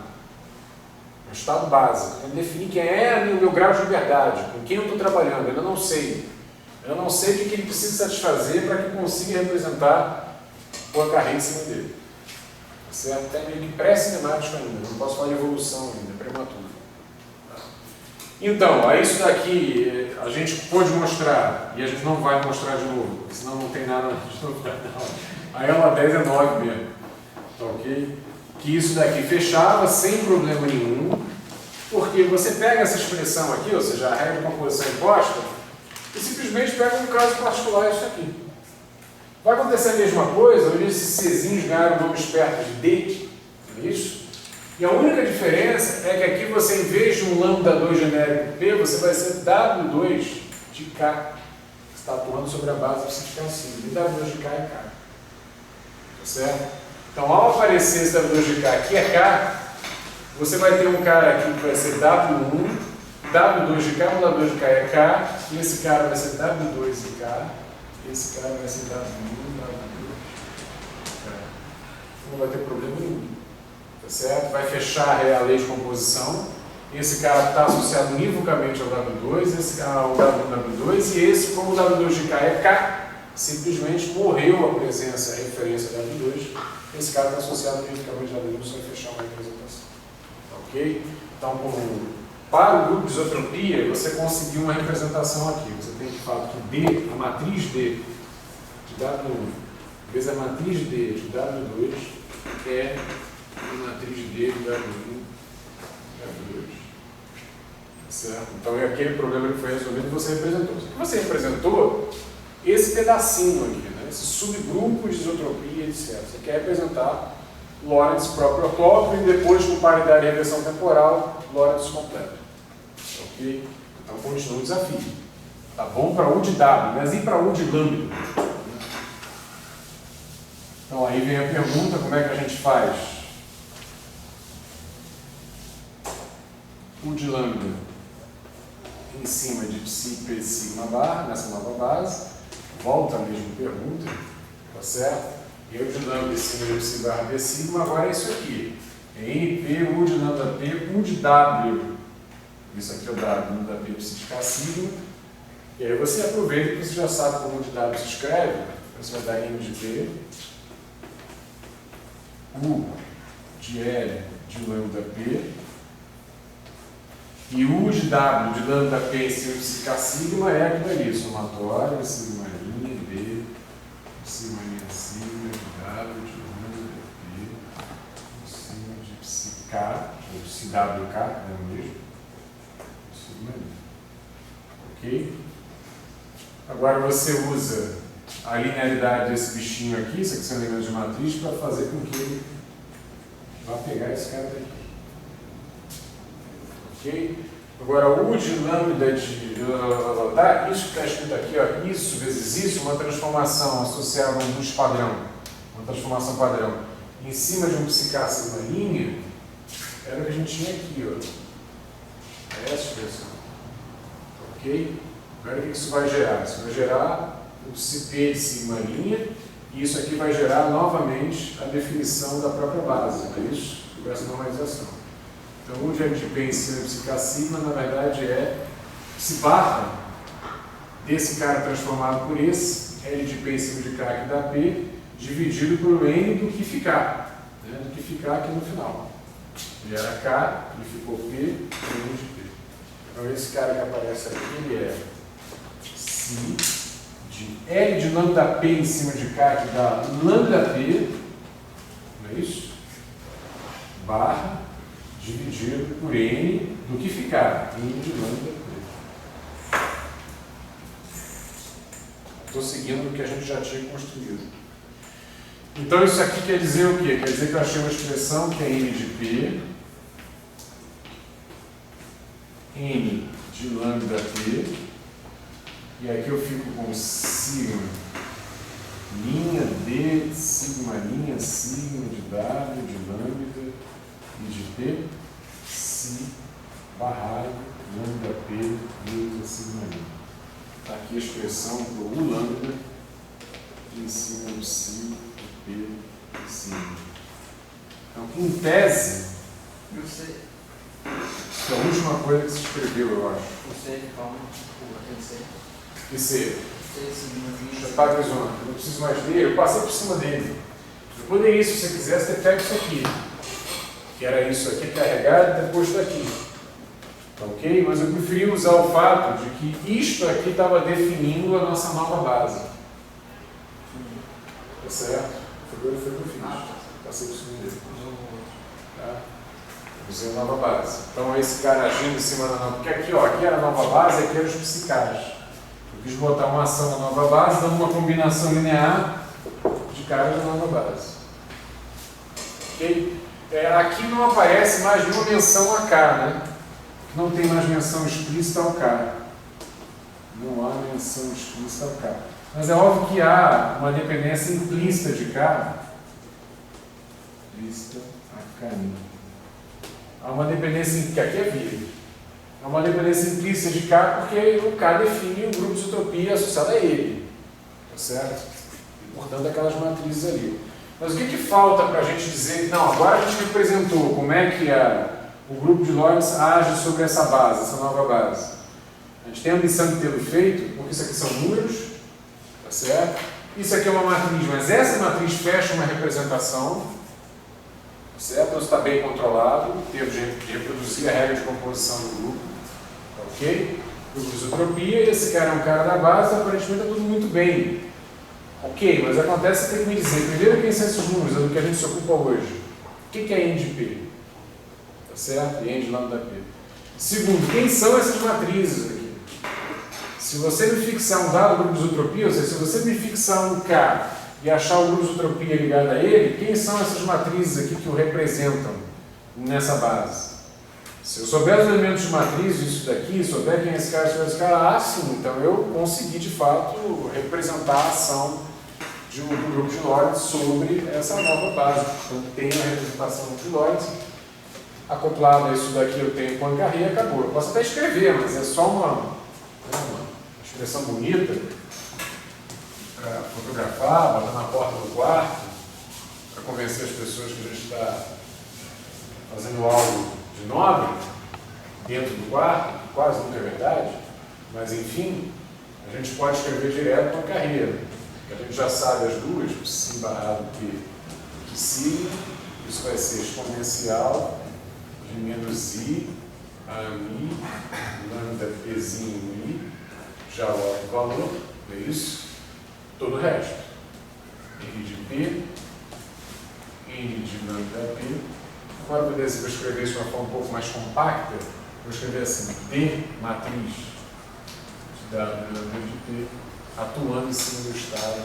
Meu estado básico. Estou querendo definir quem é o meu grau de liberdade, com quem eu estou trabalhando. Eu ainda não sei. Eu não sei o que ele precisa satisfazer para que consiga representar o carreira em cima dele. Certo? É meio que pré-cinemático ainda, não posso falar de evolução ainda, é prematuro. Então, aí isso daqui a gente pôde mostrar, e a gente não vai mostrar de novo, senão não tem nada de novo. Aí aula 10 é 9 mesmo, tá ok? Que isso daqui fechava sem problema nenhum, porque você pega essa expressão aqui, ou seja, a regra de composição imposta, e simplesmente pega um caso particular isso aqui. Vai acontecer a mesma coisa, onde esses Czinhos ganharam nomes perto de D, não é isso? E a única diferença é que aqui você, em vez de um lambda 2 genérico P, você vai ser W2 de K, que está atuando sobre a base psicocancina. E W2 de K é K. Tá certo? Então, ao aparecer esse W2 de K, que é K, você vai ter um cara aqui que vai ser W1, W2 de K, o W2 de K é K, e esse cara vai ser W2 de K, e esse cara vai ser W1, W2 de K. Não vai ter problema nenhum. Tá certo? Vai fechar a lei de composição. Esse cara está associado univocamente ao W2, ao W2, e esse, como o W2 de K é K, simplesmente morreu a presença, a referência W2. Esse cara está associado univocamente ao W2, você vai fechar uma representação. Ok? Então, para o grupo de isotropia, você conseguiu uma representação aqui. Você tem de fato que D, a matriz D de W1, vezes a matriz D de W2 é a matriz D de W1, W2. Certo? Então, é aquele problema que foi resolvido e você representou. O que você representou? Esse pedacinho aqui, né? Esse subgrupo de isotropia, etc. Você quer representar Lorentz próprio e depois, com paridade e regressão temporal, Lorentz completo. Ok? Então, continua o desafio. Tá bom para U de W, mas e para U de lambda? Então, aí vem a pergunta, como é que a gente faz? U de lambda em cima de psi, p, sigma barra, nessa nova base. Volta a mesma pergunta, tá certo? Eu de lambda em cima de psi barra p sigma, agora é isso aqui. É NP, U de lambda p, U de W. Isso aqui é o W, lambda p, psi de k sigma. E aí você aproveita que você já sabe como U de W se escreve. Você vai dar N de P, U de L de lambda p, e U de W de lambda p em cima de psi k sigma é aquilo ali, somatório, sigma linha, D, sigma linha sigma, de W de lambda p, em cima de psi k, ou psi WK, é o mesmo, sigma linha. Ok? Agora você usa a linearidade desse bichinho aqui, isso aqui são elementos de matriz, para fazer com que ele vá pegar esse cara daqui. Ok? Agora, U de lambda de... isso que está escrito aqui, ó, isso vezes isso, uma transformação associada a um bus padrão, uma transformação padrão, em cima de um psicar sigma linha, era o que a gente tinha aqui, ó. É essa expressão. Ok? Agora, o que isso vai gerar? Isso vai gerar o psi-p de sigma linha, e isso aqui vai gerar novamente a definição da própria base, não é isso? Por essa normalização. Então, o de L de P em cima de psi sigma, na verdade, é psi barra desse cara transformado por esse, L de P em cima de K que dá P, dividido por N do que ficar, né? Do que ficar aqui no final. Ele era K, ele ficou P, N de P. Então, esse cara que aparece aqui, ele é psi de L de lambda P em cima de K que dá lambda P, não é isso? Barra dividido por N do que ficar, N de lambda P. Estou seguindo o que a gente já tinha construído. Então isso aqui quer dizer o quê? Quer dizer que eu achei uma expressão que é N de P, N de lambda P, e aqui eu fico com sigma linha D, sigma linha, sigma de W, de lambda, I de P, Si, barrado, lambda P, vezes a sigma I. Está aqui a expressão do U lambda em cima do Si, P, e sigma. Então, em tese, E você, isso é a última coisa que se escreveu, eu acho. você calma, aquele C. E C. C, sigma, Já está visualizando. Eu não preciso mais ler, eu passei por cima dele. Eu poderia, se você quisesse, ter pego isso aqui. Que era isso aqui carregado e depois daqui. Ok? Mas eu preferi usar o fato de que isto aqui estava definindo a nossa nova base. Tá certo? Foi o que eu fiz. Passei por cima dele. Tá? Usei a nova base. Então esse cara agindo em cima da nova. Porque aqui, ó, aqui era a nova base, aqui eram os psicais. Eu quis botar uma ação na nova base, dando uma combinação linear de caras da nova base. Ok? Aqui não aparece mais nenhuma menção a K, né? Não tem mais menção explícita ao K. Não há menção explícita ao K. Mas é óbvio que há uma dependência implícita de K. Implícita a K. Há uma dependência, que aqui é vírgula. Há uma dependência implícita de K porque o K define o grupo de isotropia associado a ele. Tá certo? E, portanto, aquelas matrizes ali. Mas o que falta para a gente dizer que, não, agora a gente representou como é que o grupo de Lorentz age sobre essa base, essa nova base. A gente tem a ambição de tê-lo feito, porque isso aqui são números, tá certo? Isso aqui é uma matriz, mas essa matriz fecha uma representação, tá certo? Então está bem controlado, em termos de reproduzir a regra de composição do grupo, tá ok? Grupo de isotropia, esse cara é um cara da base, aparentemente está tudo muito bem. Ok, mas acontece que tem que me dizer, primeiro, quem são esses números, é do que a gente se ocupa hoje. O que é N de P? Tá certo? E N de lambda P. Segundo, quem são essas matrizes aqui? Se você me fixar um dado grupo de isotropia, ou seja, se você me fixar um K e achar o grupo de isotropia ligado a ele, quem são essas matrizes aqui que o representam nessa base? Se eu souber os elementos de matriz, isso daqui, souber quem é esse cara, esse cara, sim, então eu consegui de fato representar a ação de um grupo de Lorentz sobre essa nova base. Portanto, tem a representação de Lorentz, acoplado a isso daqui eu tenho Poincaré e acabou. Eu posso até escrever, mas é só uma expressão bonita para fotografar, botar na porta do quarto, para convencer as pessoas que a gente está fazendo algo de nobre dentro do quarto, quase nunca é verdade, mas enfim, a gente pode escrever direto com a carreira. A gente já sabe as duas, Psi barrado P, Psi, isso vai ser exponencial de menos I a Mi, lambda Pzinho I, já logo o valor, é isso? Todo o resto. N de P, N de lambda P. Agora, vou escrever isso de uma forma um pouco mais compacta, vou escrever assim, D matriz de W lambda de P, atuando em cima do estado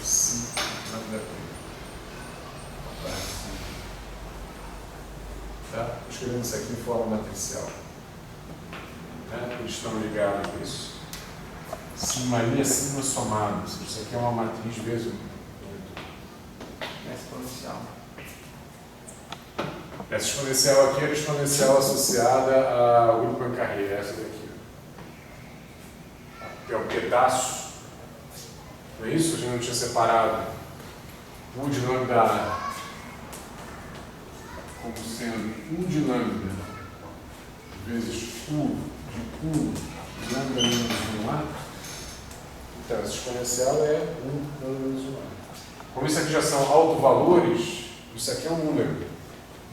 Psi lambda P. Tá? Estou escrevendo isso aqui em forma matricial. Eles estão ligados a isso. Sigma I é sigma somado, ou seja, isso aqui é uma matriz vezes 8. É exponencial. Essa exponencial aqui é a exponencial associada ao grupo Poincaré, essa daqui. Que é o pedaço. Não é isso? A gente não tinha separado U de lambda A como sendo U de lambda vezes U de lambda menos 1A. Então, essa exponencial é 1 lambda menos 1A. Como isso aqui já são autovalores, isso aqui é um número.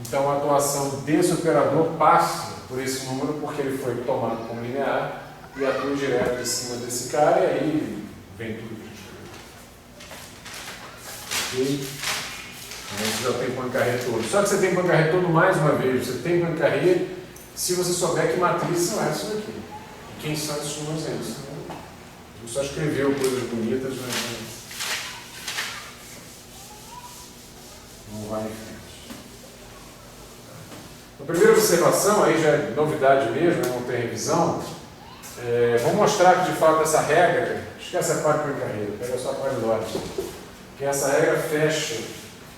Então, a atuação desse operador passa por esse número porque ele foi tomado como linear e atua direto em cima desse cara e aí vem tudo que a gente escreveu. Ok? Então, você já tem Poincaré todo. Só que você tem Poincaré todo mais uma vez. Você tem Poincaré se você souber que matrizes são essas aqui. E quem são esses números aí? Você só escreveu coisas bonitas, mas não vai em frente. A primeira observação, aí já é novidade mesmo, não tem revisão, vou mostrar que de fato essa regra, esquece a parte de carreira, pega só a parte do lado, que essa regra fecha,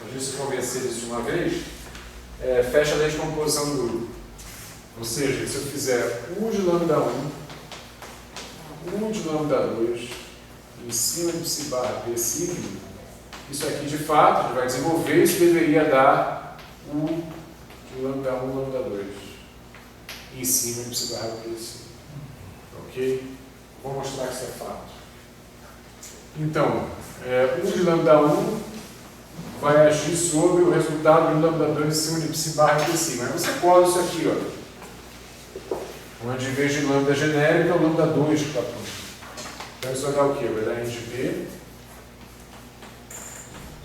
a gente se convencer disso de uma vez, fecha a descomposição do grupo. Ou seja, se eu fizer U de lambda 1, U de lambda 2, em cima de psi barra P sigma, isso aqui de fato, a gente vai desenvolver, isso deveria dar U de lambda 1, lambda 2, em cima de psi barra P sigma. Ok? Vou mostrar que isso é fato. Então, U de lambda 1 vai agir sobre o resultado de lambda 2 em cima de psi barra P sigma. Aí você cola isso aqui, ó. Onde em vez de lambda genérica, é o lambda 2 que está pronto. Então isso vai dar o quê? Vai dar N de B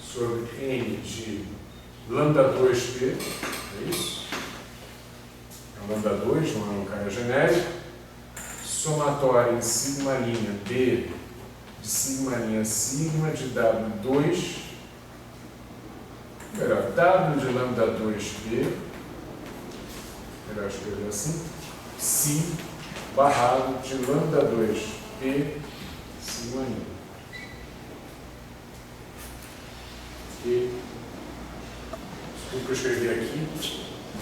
sobre N de lambda 2P, é isso? É um lambda 2, não é um cara genérico. Somatório em sigma linha B de sigma linha sigma de W2, melhor, W de lambda 2P, melhor escrever assim, psi barrado de lambda 2P sigma linha. E tudo que eu escrevi aqui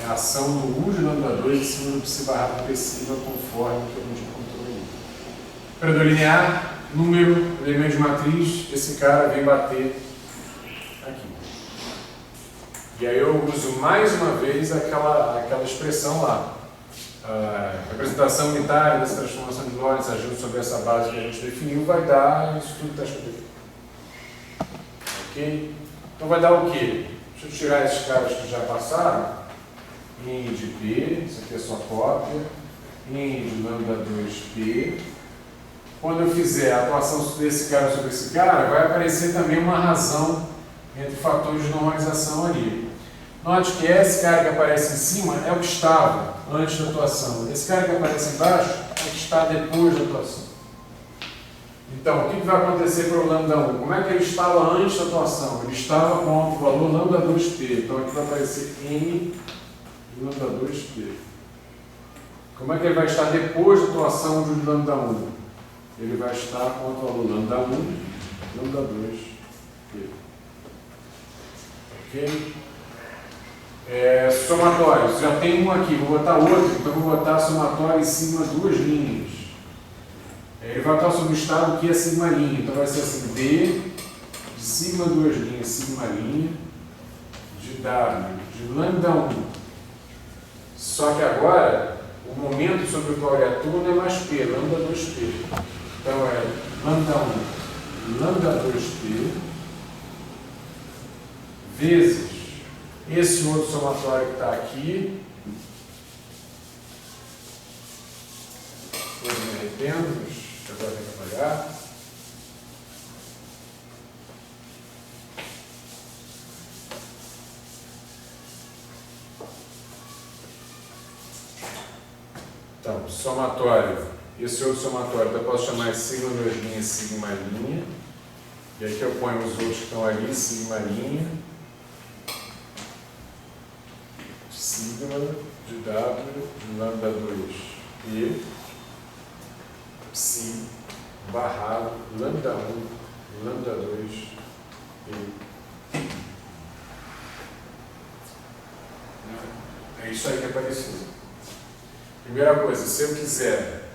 é a ação do U de lambda 2 em cima do psi barrado P sigma conforme o que a gente encontrou aí. Operador linear, número, elemento de matriz, esse cara vem bater aqui. E aí eu uso mais uma vez aquela expressão lá. A representação unitária dessa transformação de Lorentz agindo sobre essa base que a gente definiu vai dar isso tudo que está escrito aqui. Ok? Então vai dar o quê? Deixa eu tirar esses caras que já passaram. N de P, isso aqui é só cópia. N de lambda 2P. Quando eu fizer a atuação desse cara sobre esse cara, vai aparecer também uma razão entre fatores de normalização ali. Note que esse cara que aparece em cima é o que estava antes da atuação. Esse cara que aparece embaixo é o que está depois da atuação. Então, o que vai acontecer para o lambda 1? Como é que ele estava antes da atuação? Ele estava com o valor lambda 2P. Então, aqui vai aparecer N de lambda 2P. Como é que ele vai estar depois da atuação de lambda 1? Ele vai estar com o valor lambda 1, lambda 2P. Ok? Somatório. Já tem um aqui, vou botar outro. Então, vou botar somatório em cima de duas linhas. Ele vai estar sobre o estado que é sigma linha. Então vai ser assim, D de sigma duas linhas, sigma linha, de W, de lambda 1. Só que agora, o momento sobre o qual ele atua não é mais P, lambda 2P. Então é lambda 1, lambda 2P, vezes esse outro somatório que está aqui. Estou me arrependo, mas agora tem que apagar. Então, somatório. Esse outro somatório, então eu posso chamar de sigma duas linhas, sigma linha. E aqui eu ponho os outros que estão ali, sigma linha. Sigma de W de lambda 2P, psi barrado lambda 1, lambda 2P. É isso aí que é parecido. Primeira coisa, se eu quiser,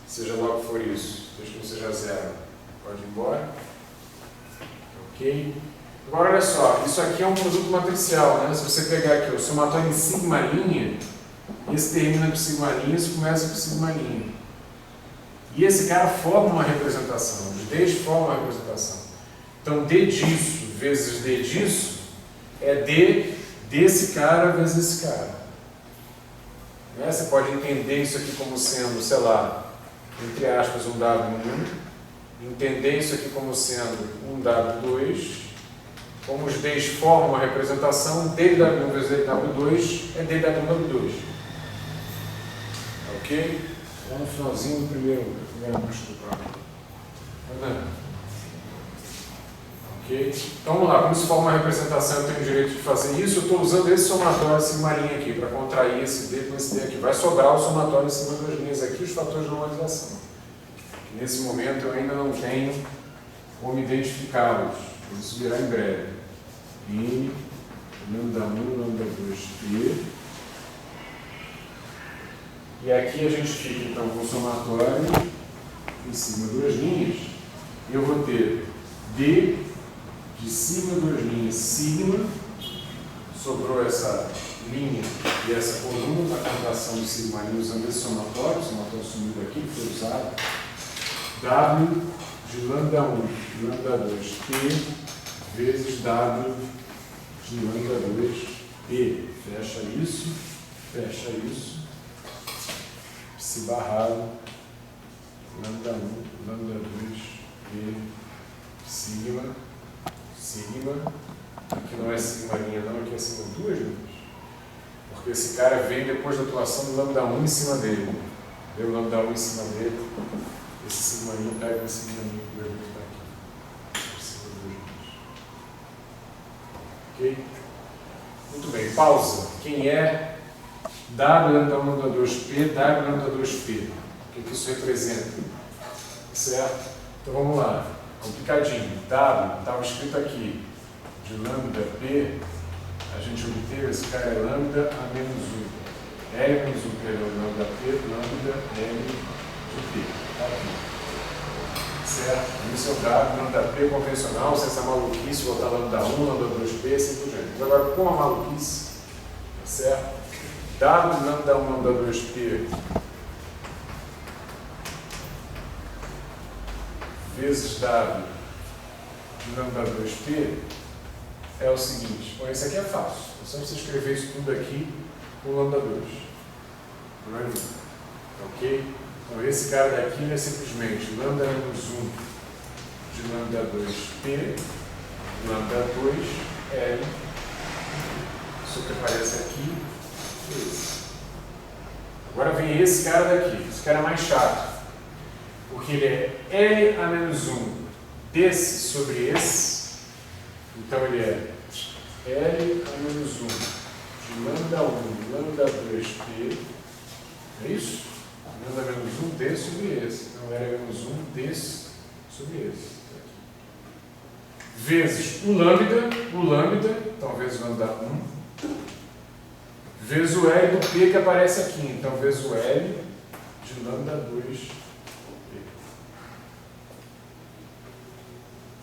seja lá o que for isso, desde que não seja zero, pode ir embora. Ok? Agora olha só, isso aqui é um produto matricial, né? Se você pegar aqui o somatório em sigma linha, esse termina por sigma linha, esse começa por sigma linha. E esse cara forma uma representação, os Ds formam uma representação. Então D disso vezes D disso é D desse cara vezes esse cara. Né? Você pode entender isso aqui como sendo, sei lá, entre aspas, um W1, entender isso aqui como sendo um W2, como os Ds formam uma representação, dW1 vezes dW2 é dW2. Ok? Vamos no finalzinho do primeira música do programa. Ok? Então vamos lá, como se forma uma representação, eu tenho o direito de fazer isso, eu estou usando esse somatório, sigma linha aqui, para contrair esse D com esse D aqui. Vai sobrar o somatório em cima das linhas aqui, os fatores de normalização. Nesse momento eu ainda não tenho como identificá-los. Isso virá em breve. N lambda 1, lambda 2p. E aqui a gente fica então com o somatório em cima duas linhas. E eu vou ter d de sigma duas linhas sigma. Sobrou essa linha e essa coluna da contação de sigma ali usando esse somatório. O somatório sumido aqui, que foi usado. W de lambda 1 e lambda 2p vezes W de lambda 2p. Fecha isso, fecha isso. Se barrado, lambda 1, lambda 2p, sigma, sigma. Aqui não é sigma linha não, aqui é sigma duas linhas. Porque esse cara vem depois da atuação do lambda 1 em cima dele. Deu lambda 1 em cima dele. Esse sigma linha pega esse sigma linha que vai estar aqui. Sigma duas linhas. Ok? Muito bem, pausa. Quem é W lambda 1 lambda 2p, W lambda 2p? O que isso representa? Certo? Então vamos lá. Complicadinho. W estava escrito aqui. De lambda p, a gente obteve, esse cara é lambda a menos 1. L menos 1, perdão, lambda p, lambda L de p. Tá aqui. Certo? Isso é o W, lambda p convencional, se essa maluquice botar lambda 1, lambda 2p, assim por diante. Mas agora, com a maluquice, certo? W lambda 1, lambda 2p vezes W lambda 2p é o seguinte. Bom, esse aqui é fácil. É só você escrever isso tudo aqui com lambda 2. Não é nada. Ok? Então esse cara daqui é simplesmente lambda menos 1 de lambda 2p, lambda 2, L. Isso que aparece aqui. Esse. Agora vem esse cara daqui. Esse cara é mais chato. Porque ele é L a menos 1 desse sobre esse. Então ele é L a menos 1 de lambda 1, lambda 2p. É isso? Lambda menos 1 desse sobre esse. Então L menos 1 desse sobre esse. Vezes o lambda, então vezes o lambda 1, vezes o L do P que aparece aqui. Então vezes o L de lambda 2p.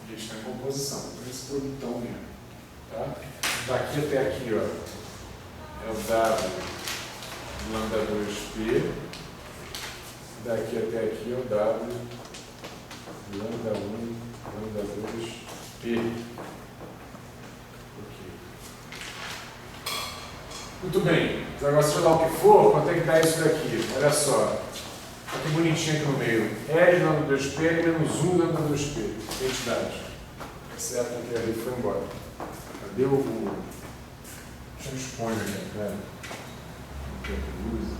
A gente está em composição, então esse produtão mesmo. Tá? Daqui até aqui, ó, é o W lambda 2p. Daqui até aqui é o W lambda 1, lambda 2p. Ok. Muito bem. Agora, seja lá o que for, quanto é que dá isso daqui? Olha só. Olha que bonitinho aqui no meio. L lambda 2p, L menos 1 lambda 2p. Identidade. Certo, que ali foi embora. Cadê o. Deixa eu expor aqui, cara. Não quer que use.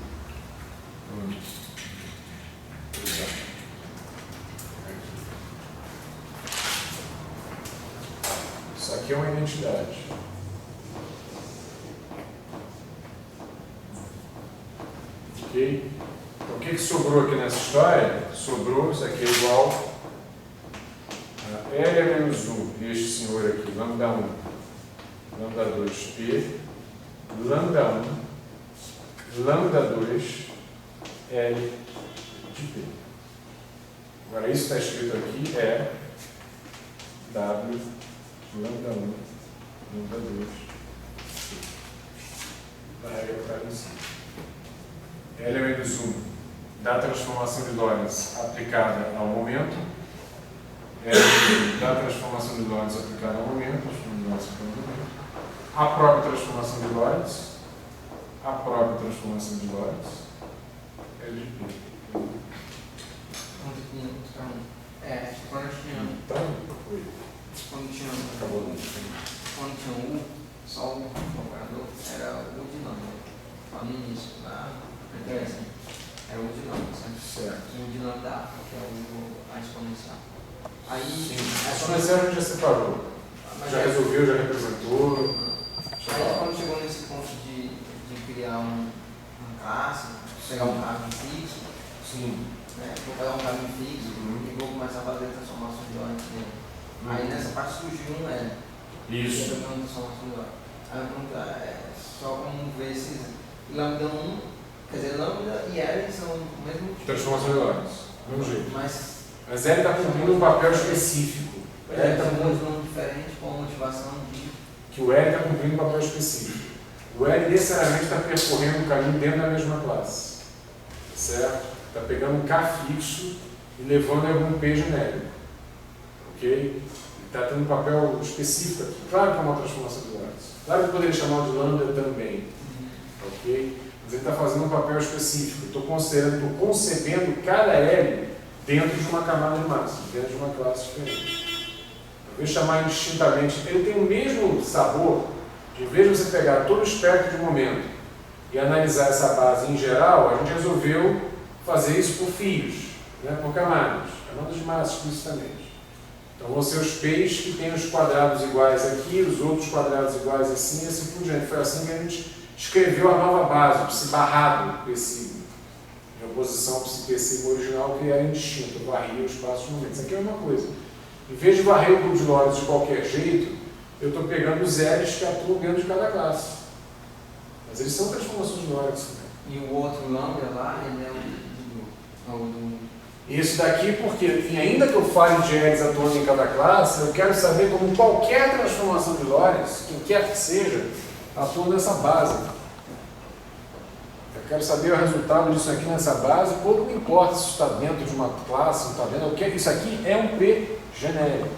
Isso aqui é uma identidade. Ok? Então o que sobrou aqui nessa história? Sobrou, isso aqui é igual a L a menos 1, este senhor aqui, lambda 1, lambda 2p, lambda 1, lambda 2, L de p. Agora isso está escrito aqui é W lambda 1, lambda 2, p. Da regra para em cima. L a menos 1 da transformação de Lorentz aplicada ao momento. L da transformação de Lorentz aplicada ao momento. A própria transformação de Lorentz. A própria transformação de Lorentz. L de P. Quando tinha U, só o operador era o dinâmico. Lá no início, era o dinâmico, certo? E o dinâmico da que é a exponencial. Aí, a exponencial a gente já separou. Já resolveu, já representou. Aí quando chegou nesse ponto de criar uma classe, pegar um caminho fixo, sim. Né? Vou pegar um caminho fixo e vou começar a fazer a transformação de Lorentz dele. Aí nessa parte surgiu um L. Isso. A pergunta é só como ver esses lambda 1, quer dizer, lambda e L são o mesmo tipo. Transformação de Lorentz, do mesmo jeito. Mas L está cumprindo um papel específico. são dois nomes diferentes com a motivação de. Que o L está cumprindo um papel específico. O L necessariamente está percorrendo um caminho dentro da mesma classe. Certo? Está pegando um K fixo e levando em algum P genérico. Ok? Ele está tendo um papel específico aqui. Claro que é uma transformação de Lorentz. Claro que eu poderia chamar de lambda também. Ok? Mas ele está fazendo um papel específico. Estou concebendo cada L dentro de uma camada de massa, dentro de uma classe diferente. Talvez chamar indistintamente. Ele tem o mesmo sabor de, em vez de você pegar todo o espectro de momento e analisar essa base em geral, a gente resolveu fazer isso por fios, né, por camadas de massa explicitamente. Então vão ser os P's que têm os quadrados iguais aqui, os outros quadrados iguais assim e assim por diante. Foi assim que a gente escreveu a nova base, o psi barrado psi, em oposição ao psi psi original, que era indistinto, varria os espaços de momento. Isso aqui é uma coisa. Em vez de varrer o grupo de Lorentz de qualquer jeito, eu estou pegando os L's que atuam dentro de cada classe. Mas eles são transformações de Lorentz. Né? E o outro lambda lá, ele é o do. Isso daqui porque, enfim, ainda que eu fale de L's atuando em cada classe, eu quero saber como qualquer transformação de Lorentz, quem quer que seja, atua nessa base. Eu quero saber o resultado disso aqui nessa base, pouco me importa se está dentro de uma classe, não está dentro. Isso aqui é um P genérico.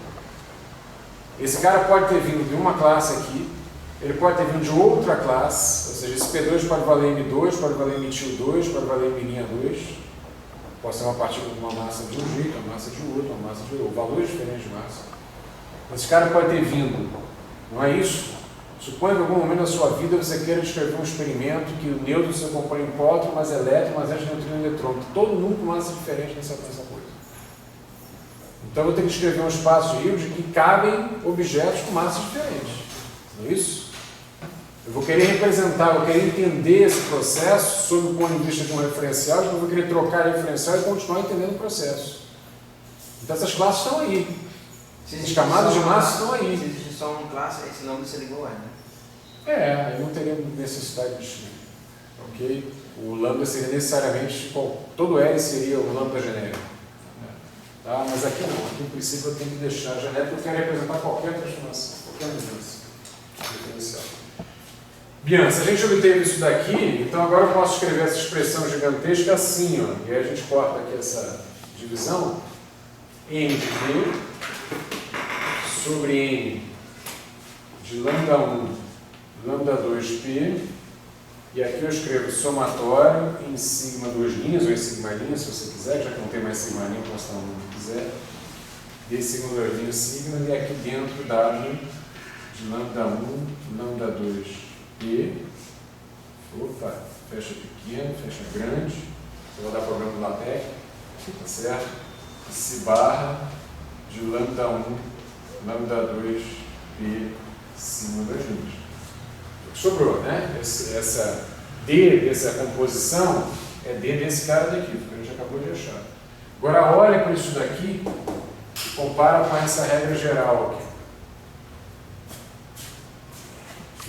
Esse cara pode ter vindo de uma classe aqui, ele pode ter vindo de outra classe, ou seja, esse P2 pode valer M2, pode valer M2, pode valer M'2, pode ser uma partícula de uma massa de um jeito, uma massa de outro, uma massa de outro, valores diferentes de massa. Esse cara pode ter vindo, não é isso? Suponha que em algum momento da sua vida você queira descrever um experimento que o nêutron se compõe em próton, mais elétron, mais antineutrino e eletrônico. Todo mundo com massa diferente nessa coisa. Então eu vou ter que descrever um espaço de Hilbert que cabem objetos com massas diferentes. Não é isso? Eu vou querer representar, eu vou querer entender esse processo sob o ponto de vista de um referencial, então eu vou querer trocar referencial e continuar entendendo o processo. Então essas classes estão aí. As camadas de massa estão aí. Se existe só uma classe, esse nome seria igual a, né? Aí não teria necessidade de distinguir. Ok? O lambda seria necessariamente, todo L seria o lambda genérico. Tá? Mas aqui não, aqui em princípio eu tenho que deixar genérico, porque eu quero representar qualquer transformação, qualquer mudança diferencial. Bian, se a gente obteve isso daqui, então agora eu posso escrever essa expressão gigantesca assim, ó, e aí a gente corta aqui essa divisão, N de P sobre N de lambda 1, lambda 2P, e aqui eu escrevo somatório em sigma 2 linhas, ou em sigma linha, se você quiser, já que não tem mais sigma linha, posso dar um que quiser, de sigma 2 linhas sigma, e aqui dentro W de lambda 1, lambda 2P, opa, fecha pequeno, fecha grande, eu vou dar problema no LaTeX, tá certo? Se barra de lambda 1, lambda 2P, sigma 2 linhas. Sobrou, né? Essa D dessa composição é D desse cara daqui, que a gente acabou de achar. Agora olha para isso daqui e compara com essa regra geral aqui.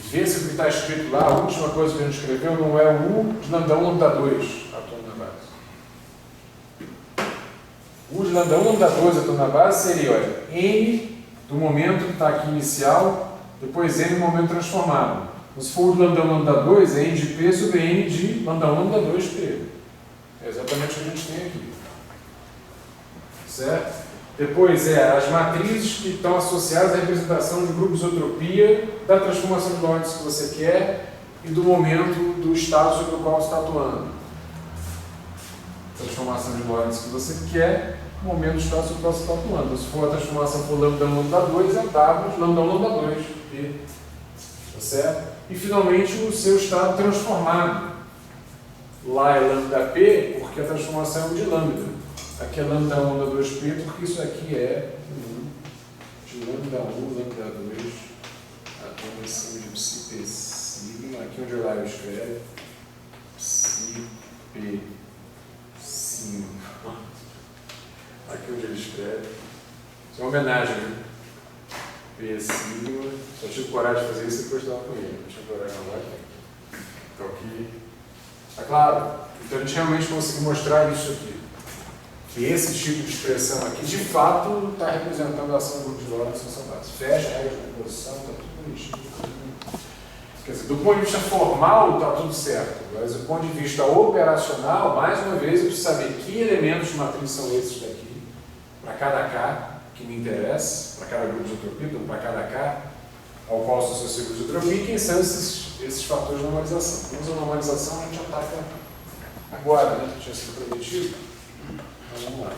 Vê se o que está escrito lá, a última coisa que a gente escreveu, não é o U de lambda 1, lambda 2 atuando na base. O U de lambda 1, lambda 2 atuando na base seria, olha, N do momento que está aqui inicial, depois N do momento transformado. Se for o lambda 1, lambda 2, é N de P sobre N de lambda 1, lambda 2P. É exatamente o que a gente tem aqui. Certo? Depois as matrizes que estão associadas à representação de grupos de isotropia da transformação de Lorentz que você quer e do momento do estado sobre o qual você está atuando. Transformação de Lorentz que você quer, o momento do estado sobre o qual você está atuando. Se for a transformação por lambda 1, lambda 2, é W de lambda 1, lambda 2P. Tá certo? E finalmente o seu estado transformado. Lá é lambda P, porque a transformação é 1 de lambda. Aqui é lambda 1, lambda 2P, porque isso aqui é 1 de lambda 1, lambda 2, a convenção de psi P sigma. Aqui onde lá eu escrevo psi P sigma. Aqui onde ele escreve. Isso é uma homenagem, né? P sigma. Só tive coragem de fazer isso e depois estava com ele. Não tinha coragem agora. Então aqui. Tá claro? Então a gente realmente conseguiu mostrar isso aqui. Que esse tipo de expressão aqui, de fato, está representando a ação do grupo de Lorentz na sua base. Fecha a regra de composição, está tudo bonitinho. Quer dizer, do ponto de vista formal, está tudo certo. Mas do ponto de vista operacional, mais uma vez, eu preciso saber que elementos de matriz são esses daqui, para cada K que me interessa, para cada grupo de entropia, então para cada K ao qual se associa o grupo de entropia, e quem são esses fatores de normalização. Temos a normalização, a gente ataca agora, né? Tinha sido prometido. Então, vamos lá.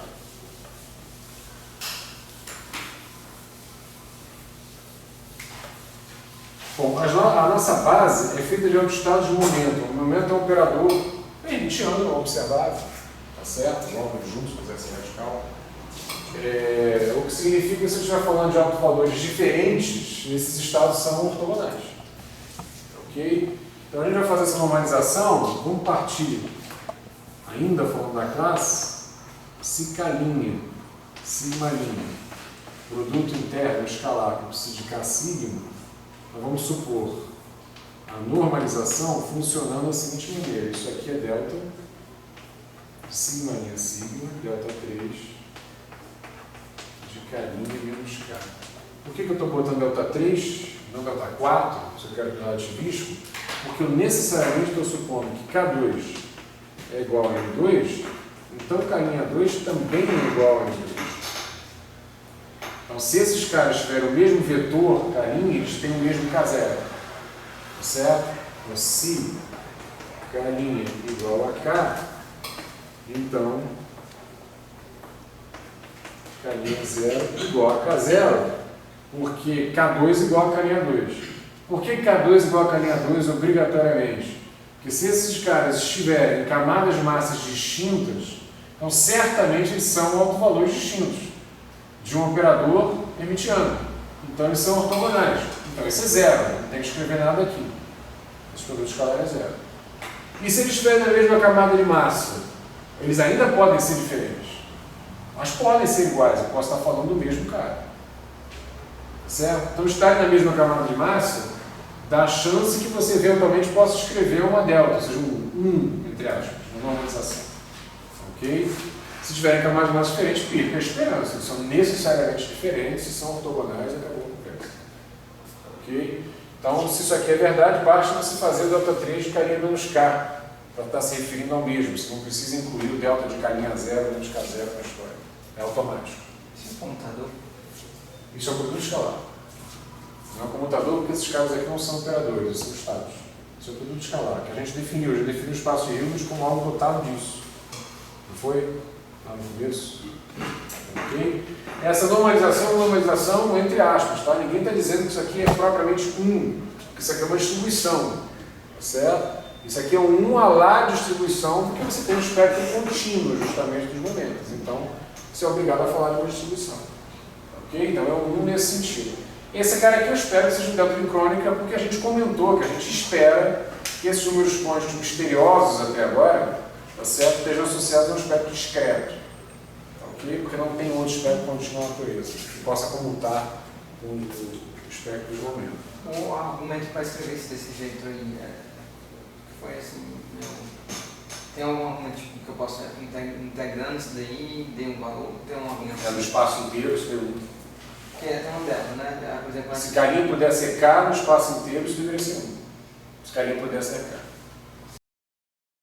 Bom, a nossa base é feita de estados de momento. O momento é um operador hermitiano, observável, tá certo? Logo juntos, se quiser ser radical. O que significa que se eu estiver falando de autovalores diferentes, esses estados são ortogonais. Ok? Então a gente vai fazer essa normalização, vamos partir, ainda falando da classe, sigma, produto interno escalar que precisa de K sigma. Então, vamos supor a normalização funcionando da seguinte maneira. Isso aqui é delta, sigma, delta 3 de K' menos K. Por que eu estou botando delta 3, não delta 4, se eu quero relativismo? Porque eu necessariamente estou supondo que K2 é igual a N2, então K'2 também é igual a N2. Então, se esses caras tiverem o mesmo vetor, K', eles têm o mesmo K0. Certo? Então, se K' igual a K, então K'0 igual a K0, porque K2 igual a K'2. Por que K2 igual a K'2 obrigatoriamente? Porque se esses caras estiverem em camadas de massas distintas, então certamente eles são autovalores distintos de um operador hermitiano. Então eles são ortogonais. Então esse é zero, não tem que escrever nada aqui. Esse produto escalar é zero. E se eles estiverem na mesma camada de massa, eles ainda podem ser diferentes. Mas podem ser iguais, eu posso estar falando do mesmo cara. Certo? Então estarem na mesma camada de massa dá a chance que você eventualmente possa escrever uma delta, ou seja, entre aspas, uma normalização. Ok? Se tiverem camadas de massa diferentes, perca a esperança. Eles são necessariamente diferentes, se são ortogonais, acabou a conversa. Ok? Então, se isso aqui é verdade, basta você fazer o delta 3 de K' menos K, para estar se referindo ao mesmo. Você não precisa incluir o delta de K' 0 menos K0 na história. É automático. Isso é comutador? Isso é um produto escalar. Não é um comutador porque esses caras aqui não são operadores, eles são estados. Isso é um produto escalar, que a gente definiu. Já definiu o espaço de Hilbert como algo dotado disso. Não foi? Lá no começo. Ok? Essa normalização é uma normalização entre aspas, tá? Ninguém está dizendo que isso aqui é propriamente que isso aqui é uma distribuição, tá certo? Isso aqui é um a lá distribuição, porque você tem um espectro contínuo, justamente, dos momentos. Então, você é obrigado a falar de uma distribuição. Ok? Então, é um nesse sentido. Esse cara aqui eu espero que seja um delta incrônica, porque a gente comentou que a gente espera que esses números quânticos misteriosos até agora, tá certo, estejam associados a um espectro discreto. Okay? Porque não tem outro espectro contínuo na natureza que possa comutar com o espectro de momento. O argumento para escrever isso desse jeito aí foi assim, tem algum argumento que eu possa integrando isso daí, dê um valor, tem um argumento. É no espaço inteiro, isso pergunta. Que é tão dela, né? Por exemplo, se K' puder ser K no espaço inteiro, isso deveria ser 1. Se K' puder ser K.